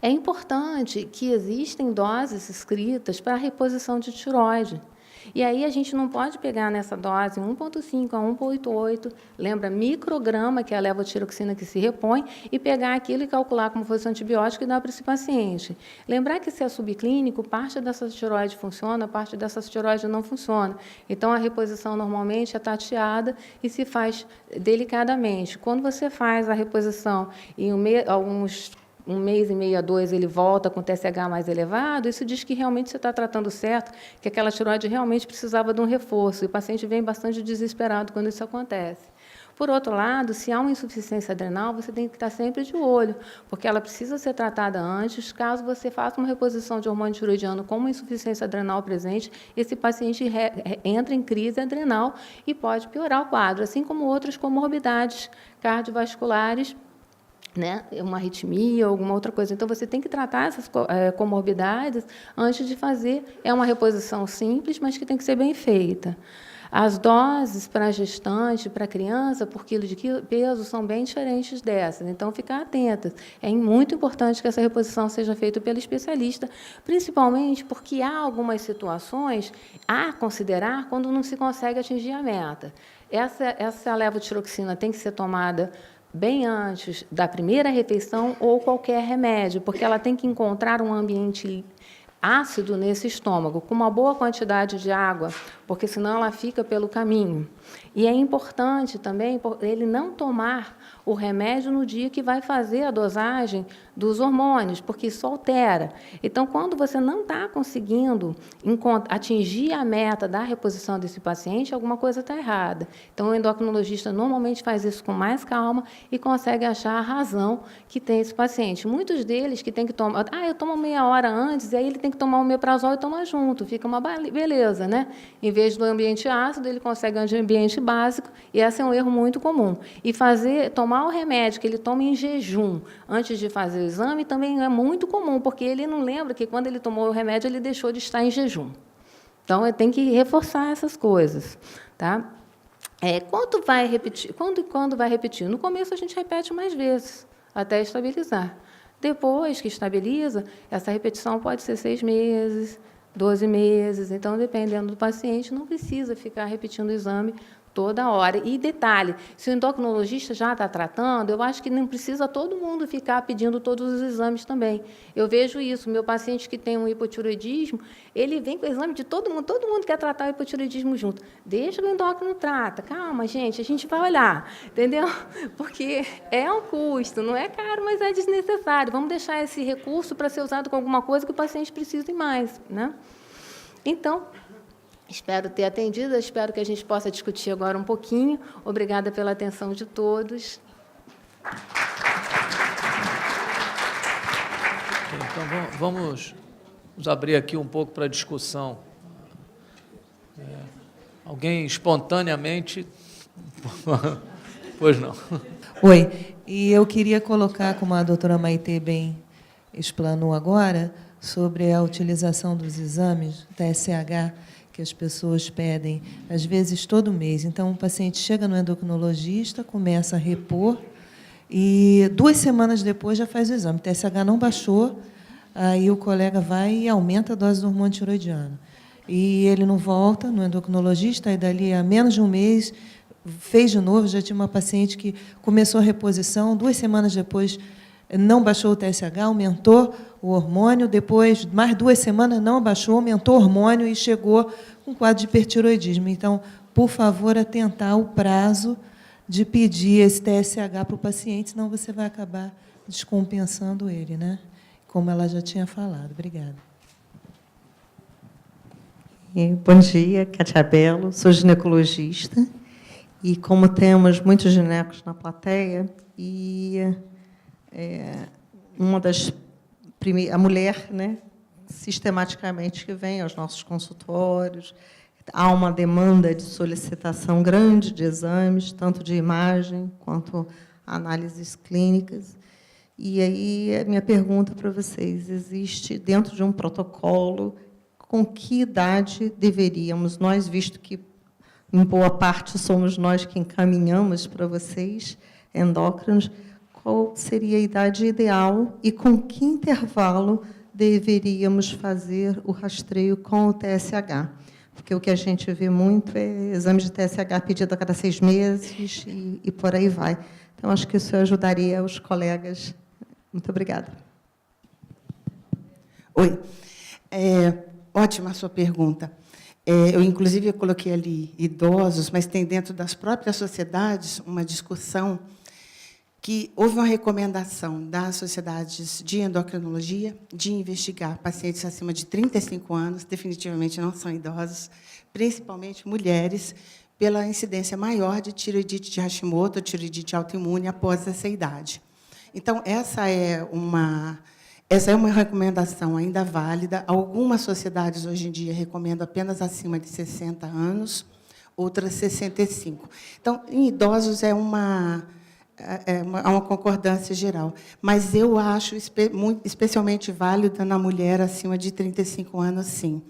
É importante que existem doses escritas para a reposição de tireoide. E aí a gente não pode pegar nessa dose 1,5 a 1,88, lembra, micrograma, que é a levotiroxina que se repõe, e pegar aquilo e calcular como fosse um antibiótico e dar para esse paciente. Lembrar que se é subclínico, parte dessa tireoide funciona, parte dessa tireoide não funciona. Então, a reposição normalmente é tateada e se faz delicadamente. Quando você faz a reposição em alguns um mês e meio a 2, ele volta com TSH mais elevado, isso diz que realmente você está tratando certo, que aquela tireoide realmente precisava de um reforço, e o paciente vem bastante desesperado quando isso acontece. Por outro lado, se há uma insuficiência adrenal, você tem que estar sempre de olho, porque ela precisa ser tratada antes. Caso você faça uma reposição de hormônio tiroidiano com uma insuficiência adrenal presente, esse paciente entra em crise adrenal e pode piorar o quadro, assim como outras comorbidades cardiovasculares, né, uma arritmia ou alguma outra coisa. Então, você tem que tratar essas comorbidades antes de fazer. É uma reposição simples, mas que tem que ser bem feita. As doses para gestante, para criança, por quilo de peso, são bem diferentes dessas. Então, ficar atentas. É muito importante que essa reposição seja feita pelo especialista, principalmente porque há algumas situações a considerar quando não se consegue atingir a meta. Essa levotiroxina tem que ser tomada bem antes da primeira refeição ou qualquer remédio, porque ela tem que encontrar um ambiente ácido nesse estômago, com uma boa quantidade de água, porque senão ela fica pelo caminho. E é importante também ele não tomar o remédio no dia que vai fazer a dosagem dos hormônios, porque isso altera. Então, quando você não está conseguindo atingir a meta da reposição desse paciente, alguma coisa está errada. Então, o endocrinologista normalmente faz isso com mais calma e consegue achar a razão que tem esse paciente. Muitos deles que tem que tomar... eu tomo meia hora antes, e aí ele tem que tomar o omeprazol e tomar junto. Fica uma beleza, né? Em vez do ambiente ácido, ele consegue um ambiente básico, e esse é um erro muito comum. E tomar o remédio que ele toma em jejum antes de fazer o exame também é muito comum, porque ele não lembra que, quando ele tomou o remédio, ele deixou de estar em jejum. Então, tem que reforçar essas coisas. Tá? Quando vai repetir? No começo, a gente repete mais vezes. até estabilizar. Depois que estabiliza, essa repetição pode ser 6 meses, 12 meses. Então, dependendo do paciente, não precisa ficar repetindo o exame toda hora. E detalhe, se o endocrinologista já está tratando, eu acho que não precisa todo mundo ficar pedindo todos os exames também. Eu vejo isso, meu paciente que tem um hipotireoidismo, ele vem com o exame de todo mundo quer tratar o hipotireoidismo junto. Deixa o endócrino trata, calma, gente, a gente vai olhar, entendeu? Porque é um custo, não é caro, mas é desnecessário. Vamos deixar esse recurso para ser usado com alguma coisa que o paciente precise mais, né? Então, espero ter atendido, espero que a gente possa discutir agora um pouquinho. Obrigada pela atenção de todos. Então, vamos abrir aqui um pouco para discussão. Alguém espontaneamente... Pois não. Oi, e eu queria colocar, como a doutora Maitê bem explanou agora, sobre a utilização dos exames TSH, que as pessoas pedem, às vezes, todo mês. Então, o paciente chega no endocrinologista, começa a repor, e 2 semanas depois já faz o exame. O TSH não baixou, aí o colega vai e aumenta a dose do hormônio tiroidiano. E ele não volta no endocrinologista, e dali a menos de um mês fez de novo. Já tinha uma paciente que começou a reposição, 2 semanas depois não baixou o TSH, aumentou o hormônio, depois, mais 2 semanas, não abaixou, aumentou o hormônio e chegou com quadro de hipertiroidismo. Então, por favor, atentar o prazo de pedir esse TSH para o paciente, senão você vai acabar descompensando ele, né? Como ela já tinha falado. Obrigada. Bom dia, Cátia Belo, sou ginecologista, e como temos muitos ginecos na plateia, e a mulher, né, sistematicamente que vem aos nossos consultórios, há uma demanda de solicitação grande de exames, tanto de imagem quanto análises clínicas. E aí, a minha pergunta para vocês, existe dentro de um protocolo, com que idade deveríamos, nós, visto que, em boa parte, somos nós que encaminhamos para vocês, endócrinos, qual seria a idade ideal e com que intervalo deveríamos fazer o rastreio com o TSH? Porque o que a gente vê muito é exame de TSH pedido a cada 6 meses e por aí vai. Então, acho que isso ajudaria os colegas. Muito obrigada. Oi. Ótima a sua pergunta. Eu, inclusive, coloquei ali idosos, mas tem dentro das próprias sociedades uma discussão que houve uma recomendação das sociedades de endocrinologia de investigar pacientes acima de 35 anos, definitivamente não são idosos, principalmente mulheres, pela incidência maior de tireoidite de Hashimoto, tireoidite autoimune após essa idade. Então, essa é uma recomendação ainda válida. Algumas sociedades, hoje em dia, recomendam apenas acima de 60 anos, outras 65. Então, em idosos, há uma concordância geral. Mas eu acho especialmente válida na mulher acima de 35 anos, sim.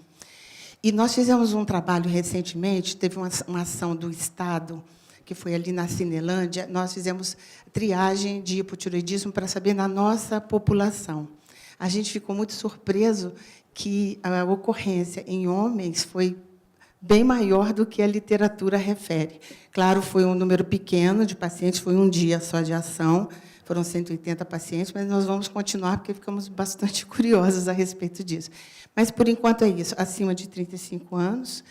E nós fizemos um trabalho recentemente, teve uma ação do Estado, que foi ali na Cinelândia, nós fizemos triagem de hipotireoidismo para saber na nossa população. A gente ficou muito surpreso que a ocorrência em homens foi bem maior do que a literatura refere. Claro, foi um número pequeno de pacientes, foi um dia só de ação, foram 180 pacientes, mas nós vamos continuar, porque ficamos bastante curiosos a respeito disso. Mas, por enquanto, é isso, acima de 35 anos,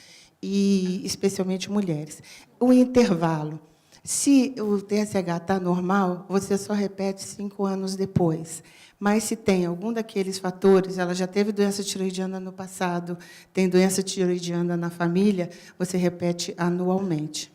e especialmente mulheres. O intervalo. Se o TSH está normal, você só repete 5 anos depois. Mas, se tem algum daqueles fatores, ela já teve doença tiroidiana no passado, tem doença tiroidiana na família, você repete anualmente.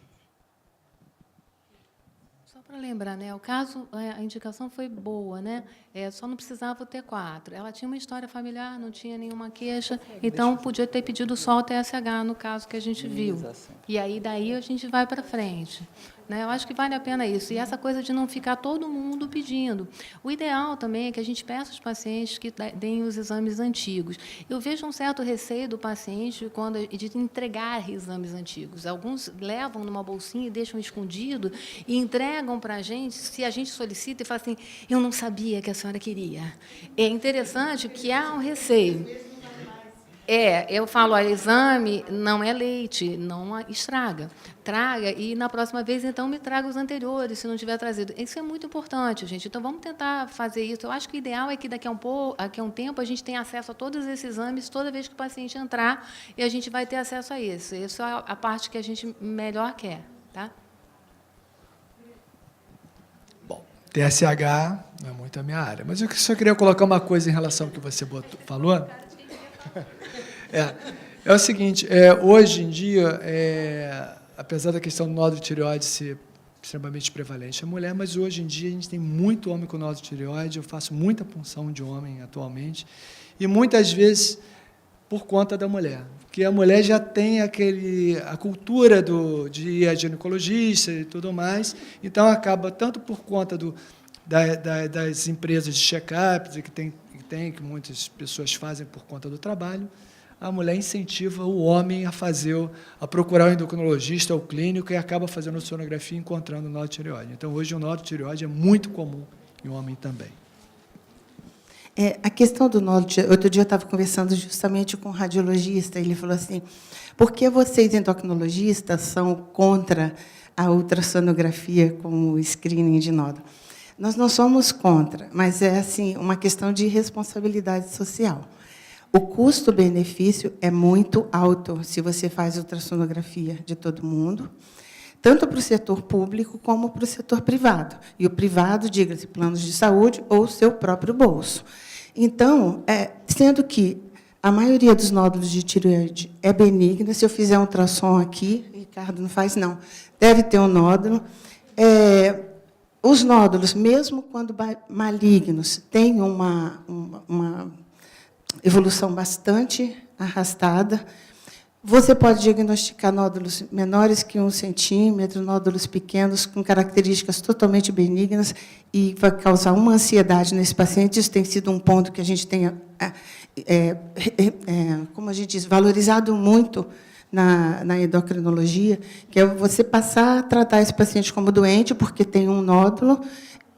Só para lembrar, né, o caso, a indicação foi boa, né? Só não precisava o T4. Ela tinha uma história familiar, não tinha nenhuma queixa, então podia ter pedido só o TSH, no caso que a gente viu. E aí, daí, a gente vai para frente. né? Eu acho que vale a pena isso. E essa coisa de não ficar todo mundo pedindo. O ideal também é que a gente peça aos pacientes que deem os exames antigos. Eu vejo um certo receio do paciente de entregar exames antigos. Alguns levam numa bolsinha e deixam escondido e entregam para a gente, se a gente solicita e fala assim, eu não sabia que a senhora queria. É interessante que há um receio. Eu falo, o exame não é leite, não estraga. Traga e, na próxima vez, então, me traga os anteriores, se não tiver trazido. Isso é muito importante, gente. Então, vamos tentar fazer isso. Eu acho que o ideal é que, daqui a um tempo, a gente tenha acesso a todos esses exames, toda vez que o paciente entrar, e a gente vai ter acesso a isso. Essa é a parte que a gente melhor quer. Tá? Bom, TSH não é muito a minha área, mas eu só queria colocar uma coisa em relação ao que você falou. É o seguinte, hoje em dia, apesar da questão do nódulo de tireoide ser extremamente prevalente a mulher, mas hoje em dia a gente tem muito homem com nódulo de tireoide, eu faço muita punção de homem atualmente, e muitas vezes por conta da mulher, porque a mulher já tem a cultura de ir a ginecologista e tudo mais, então acaba tanto por conta das empresas de check-ups que muitas pessoas fazem por conta do trabalho, a mulher incentiva o homem a procurar o endocrinologista ou clínico e acaba fazendo a sonografia e encontrando o nódulo de tireoide. Então, hoje, o nódulo de tireoide é muito comum em homem também. A questão do nódulo, outro dia eu estava conversando justamente com um radiologista, ele falou assim, por que vocês, endocrinologistas, são contra a ultrassonografia como screening de nódulo? Nós não somos contra, mas é assim, uma questão de responsabilidade social. O custo-benefício é muito alto se você faz ultrassonografia de todo mundo, tanto para o setor público como para o setor privado. E o privado, diga-se, planos de saúde ou o seu próprio bolso. Então, sendo que a maioria dos nódulos de tireoide é benigna, se eu fizer um ultrassom aqui, Ricardo, não faz não, deve ter um nódulo. Os nódulos, mesmo quando malignos, têm uma evolução bastante arrastada. Você pode diagnosticar nódulos menores que 1 centímetro, nódulos pequenos, com características totalmente benignas, e vai causar uma ansiedade nesse paciente. Isso tem sido um ponto que a gente tem, como a gente diz, valorizado muito na endocrinologia, que é você passar a tratar esse paciente como doente, porque tem um nódulo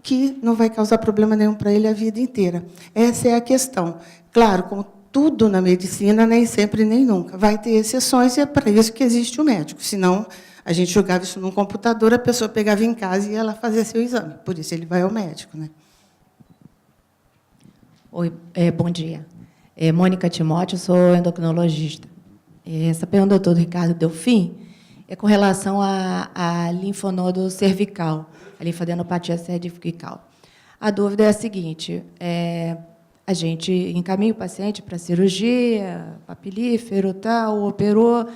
que não vai causar problema nenhum para ele a vida inteira. Essa é a questão. Claro, como tudo na medicina, nem sempre nem nunca. Vai ter exceções, e é para isso que existe o médico. Senão, a gente jogava isso num computador, a pessoa pegava em casa e ela fazia seu exame. Por isso, ele vai ao médico. Né? Oi, bom dia. Mônica Timóteo, sou endocrinologista. Essa pergunta do doutor Ricardo Delfim é com relação à linfonodo cervical, a linfadenopatia cervical. A dúvida é a seguinte, a gente encaminha o paciente para cirurgia, papilífero, tal, operou,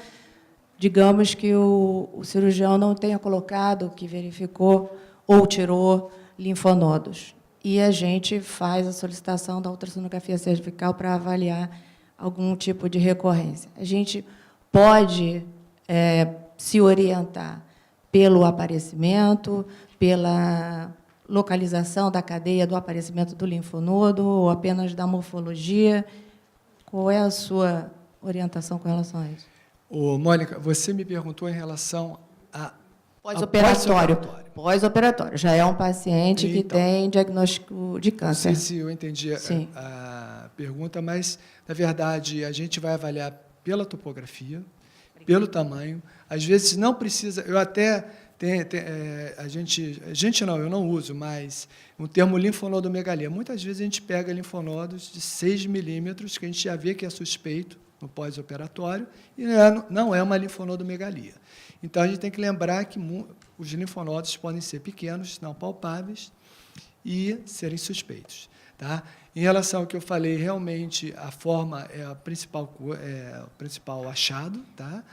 digamos que o cirurgião não tenha colocado, que verificou ou tirou linfonodos. E a gente faz a solicitação da ultrassonografia cervical para avaliar algum tipo de recorrência. A gente pode se orientar pelo aparecimento, pela localização da cadeia do aparecimento do linfonodo, ou apenas da morfologia? Qual é a sua orientação com relação a isso? Mônica, você me perguntou em relação a pós-operatório. Pós-operatório. Já é um paciente que tem diagnóstico de câncer. Não sei se eu entendi a pergunta, mas, na verdade, a gente vai avaliar pela topografia, pelo tamanho. Às vezes, não precisa... Eu até... eu não uso, mas o termo linfonodomegalia. Muitas vezes a gente pega linfonodos de 6 milímetros, que a gente já vê que é suspeito no pós-operatório, e não é uma linfonodomegalia. Então, a gente tem que lembrar que os linfonodos podem ser pequenos, não palpáveis, e serem suspeitos. Tá? Em relação ao que eu falei, realmente, a forma é o principal achado, tá?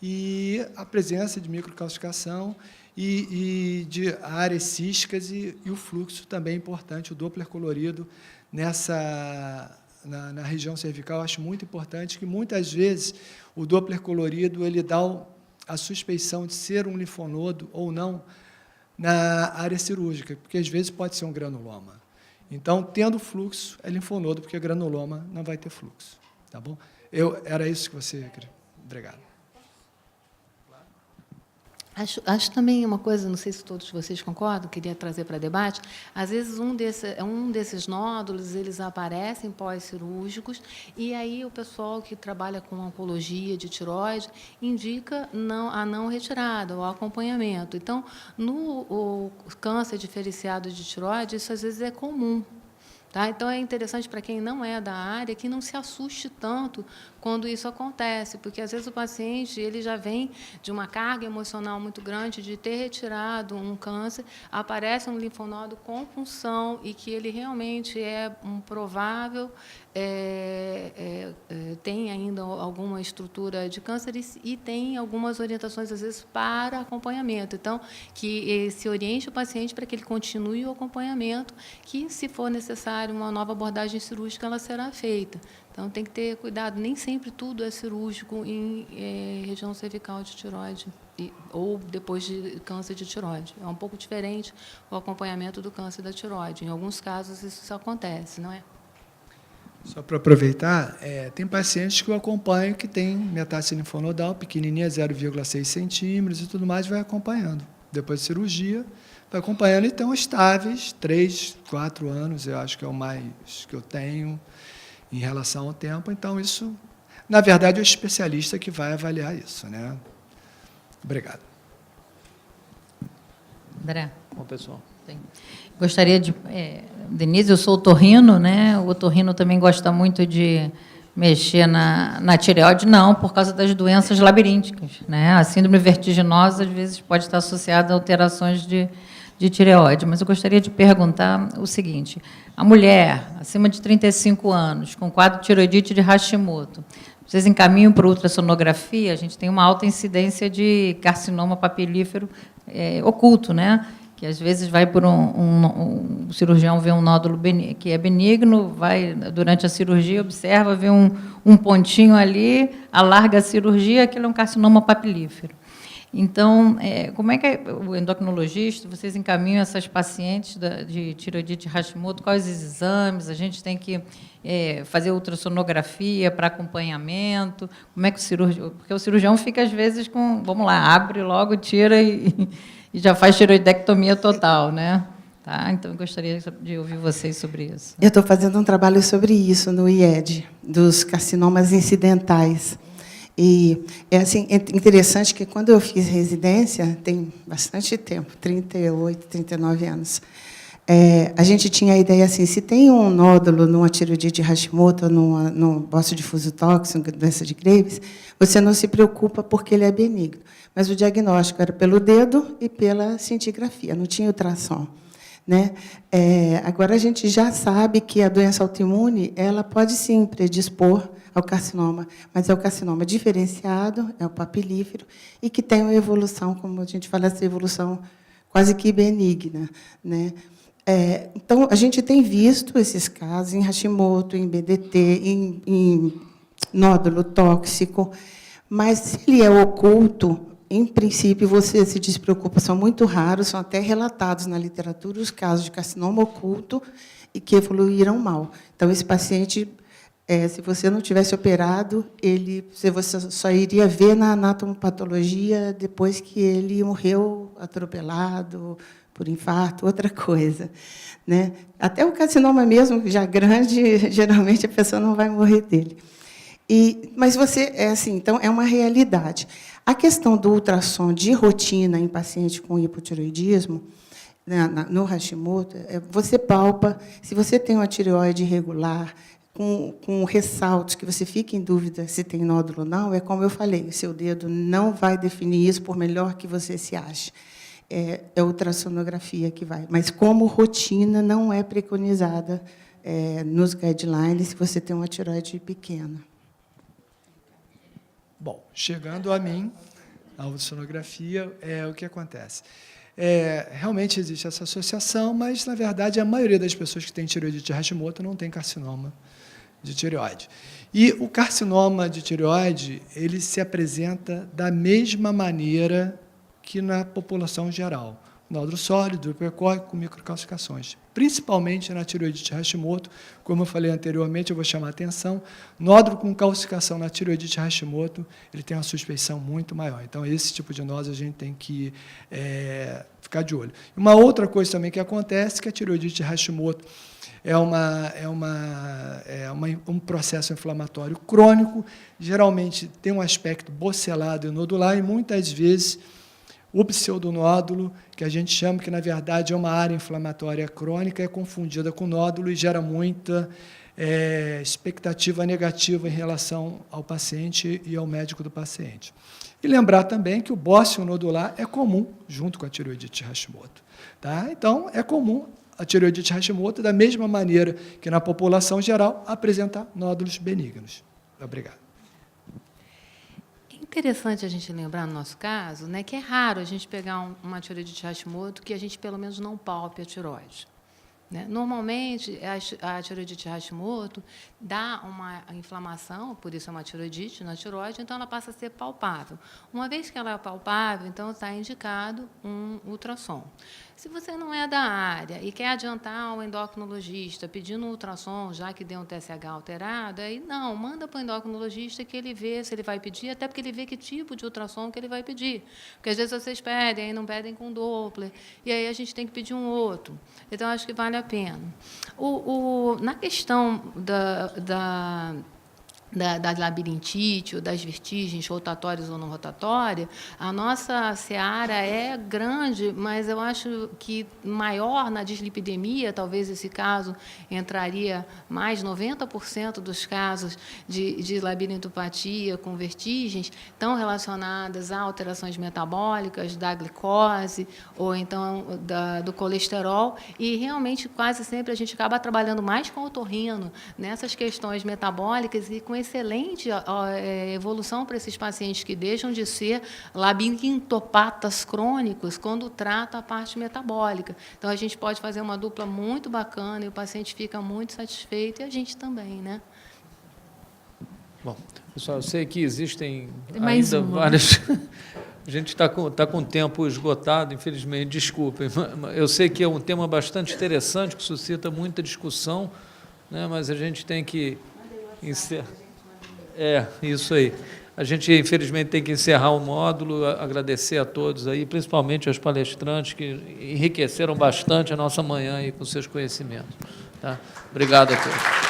E a presença de microcalcificação e de áreas císticas e o fluxo também é importante, o Doppler colorido na região cervical, eu acho muito importante que, muitas vezes, o Doppler colorido ele dá a suspeição de ser um linfonodo ou não na área cirúrgica, porque às vezes pode ser um granuloma. Então, tendo fluxo, é linfonodo, porque granuloma não vai ter fluxo. Tá bom? Era isso que você queria. Obrigado. Acho também uma coisa, não sei se todos vocês concordam, queria trazer para debate, às vezes um desses nódulos, eles aparecem pós-cirúrgicos, e aí o pessoal que trabalha com oncologia de tireoide indica a não retirada, o acompanhamento. Então, no câncer diferenciado de tireoide, isso às vezes é comum. Tá? Então, é interessante para quem não é da área que não se assuste tanto quando isso acontece, porque, às vezes, o paciente ele já vem de uma carga emocional muito grande de ter retirado um câncer, aparece um linfonodo com punção e que ele realmente é um provável, tem ainda alguma estrutura de câncer e tem algumas orientações, às vezes, para acompanhamento. Então, que se oriente o paciente para que ele continue o acompanhamento, que, se for necessário, uma nova abordagem cirúrgica, ela será feita. Então, tem que ter cuidado. Nem sempre tudo é cirúrgico em região cervical de tireoide ou depois de câncer de tireoide. É um pouco diferente o acompanhamento do câncer da tireoide. Em alguns casos, isso acontece, não é? Só para aproveitar, tem pacientes que eu acompanho que tem metástase linfonodal, pequenininha, 0,6 centímetros e tudo mais, vai acompanhando. Depois de cirurgia, vai acompanhando e estão estáveis, 3, 4 anos, eu acho que é o mais que eu tenho em relação ao tempo. Então, isso, na verdade, é o especialista que vai avaliar isso, né? Obrigado. André. Bom, pessoal. Gostaria de... Denise, eu sou otorrino, né? O otorrino também gosta muito de mexer na tireoide, não, por causa das doenças labirínticas, né? A síndrome vertiginosa, às vezes, pode estar associada a alterações de tireoide. Mas eu gostaria de perguntar o seguinte: a mulher acima de 35 anos, com quadro de tireoidite de Hashimoto, vocês encaminham para ultrassonografia? A gente tem uma alta incidência de carcinoma papilífero oculto, né? Que às vezes vai por o cirurgião vê um nódulo que é benigno, vai durante a cirurgia, observa, vê um pontinho ali, alarga a cirurgia, aquilo é um carcinoma papilífero. Então, como é que o endocrinologista, vocês encaminham essas pacientes de tireoidite Hashimoto, quais os exames? A gente tem que fazer ultrassonografia para acompanhamento? Como é que o cirurgião... Porque o cirurgião fica, às vezes, com... Vamos lá, abre logo, tira e já faz tireoidectomia total, né? Tá? Então, eu gostaria de ouvir vocês sobre isso. Eu estou fazendo um trabalho sobre isso no IED, dos carcinomas incidentais. E é assim, interessante que, quando eu fiz residência, tem bastante tempo, 38, 39 anos, a gente tinha a ideia assim, se tem um nódulo numa tireoidite Hashimoto, no bócio difuso tóxico, doença de Graves, você não se preocupa porque ele é benigno. Mas o diagnóstico era pelo dedo e pela cintigrafia, não tinha ultrassom, né? Agora, a gente já sabe que a doença autoimune ela pode, sim, predispor ao carcinoma, mas é o carcinoma diferenciado, é o papilífero, e que tem uma evolução, como a gente fala, essa evolução quase que benigna, né? Então, a gente tem visto esses casos em Hashimoto, em BDT, em nódulo tóxico, mas, se ele é oculto, em princípio, você se despreocupa, são muito raros, são até relatados na literatura os casos de carcinoma oculto e que evoluíram mal. Então, esse paciente, se você não tivesse operado, você só iria ver na anatomopatologia depois que ele morreu atropelado por infarto, outra coisa, né? Até o carcinoma mesmo, já grande, geralmente a pessoa não vai morrer dele. Mas você, assim, então, é uma realidade. A questão do ultrassom de rotina em paciente com hipotireoidismo, no Hashimoto, você palpa, se você tem uma tireoide irregular, com ressaltos, que você fica em dúvida se tem nódulo ou não, é como eu falei, o seu dedo não vai definir isso, por melhor que você se ache. É a ultrassonografia que vai. Mas, como rotina, não é preconizada nos guidelines se você tem uma tireoide pequena. Bom, chegando a mim, a ultrassonografia, o que acontece? Realmente existe essa associação, mas, na verdade, a maioria das pessoas que têm tireoidite Hashimoto não tem carcinoma de tireoide. E o carcinoma de tireoide, ele se apresenta da mesma maneira que na população geral. Nódulo sólido, hipercórdico, com microcalcificações. Principalmente na tireoidite Hashimoto, como eu falei anteriormente, eu vou chamar a atenção, nódulo com calcificação na tireoidite Hashimoto, ele tem uma suspeição muito maior. Então, esse tipo de nódulo a gente tem que ficar de olho. Uma outra coisa também que acontece é que a tireoidite Hashimoto é um processo inflamatório crônico, geralmente tem um aspecto bocelado e nodular, e muitas vezes o pseudonódulo, que a gente chama que, na verdade, é uma área inflamatória crônica, é confundida com nódulo e gera muita expectativa negativa em relação ao paciente e ao médico do paciente. E lembrar também que o bócio nodular é comum junto com a tireoidite Hashimoto. Tá? Então, é comum a tireoidite Hashimoto, da mesma maneira que na população geral, apresentar nódulos benignos. Obrigado. Interessante a gente lembrar, no nosso caso, né, que é raro a gente pegar uma tireoidite Hashimoto que a gente, pelo menos, não palpe a tireoide. Né? Normalmente, a tireoidite Hashimoto dá uma inflamação, por isso é uma tireoidite na tireoide, então ela passa a ser palpável. Uma vez que ela é palpável, então está indicado um ultrassom. Se você não é da área e quer adiantar ao endocrinologista pedindo um ultrassom, já que deu um TSH alterado, aí não, manda para o endocrinologista que ele vê se ele vai pedir, até porque ele vê que tipo de ultrassom que ele vai pedir. Porque às vezes vocês pedem, aí não pedem com Doppler, e aí a gente tem que pedir um outro. Então, acho que vale a pena. Na questão da labirintite ou das vertigens rotatórias ou não rotatórias, a nossa seara é grande, mas eu acho que maior na dislipidemia, talvez esse caso entraria mais 90% dos casos de labirintopatia com vertigens estão relacionadas a alterações metabólicas da glicose ou então do colesterol, e realmente quase sempre a gente acaba trabalhando mais com otorrino nessas questões metabólicas e com excelente evolução para esses pacientes que deixam de ser labirintopatas crônicos quando trata a parte metabólica. Então, a gente pode fazer uma dupla muito bacana e o paciente fica muito satisfeito e a gente também, né? Bom, pessoal, eu sei que existem mais ainda uma. várias... A gente está com o tempo esgotado, infelizmente, desculpem. Eu sei que é um tema bastante interessante, que suscita muita discussão, né, mas a gente tem que encerrar. Isso aí. A gente, infelizmente, tem que encerrar o módulo, agradecer a todos aí, principalmente aos palestrantes que enriqueceram bastante a nossa manhã aí com seus conhecimentos. Tá? Obrigado a todos.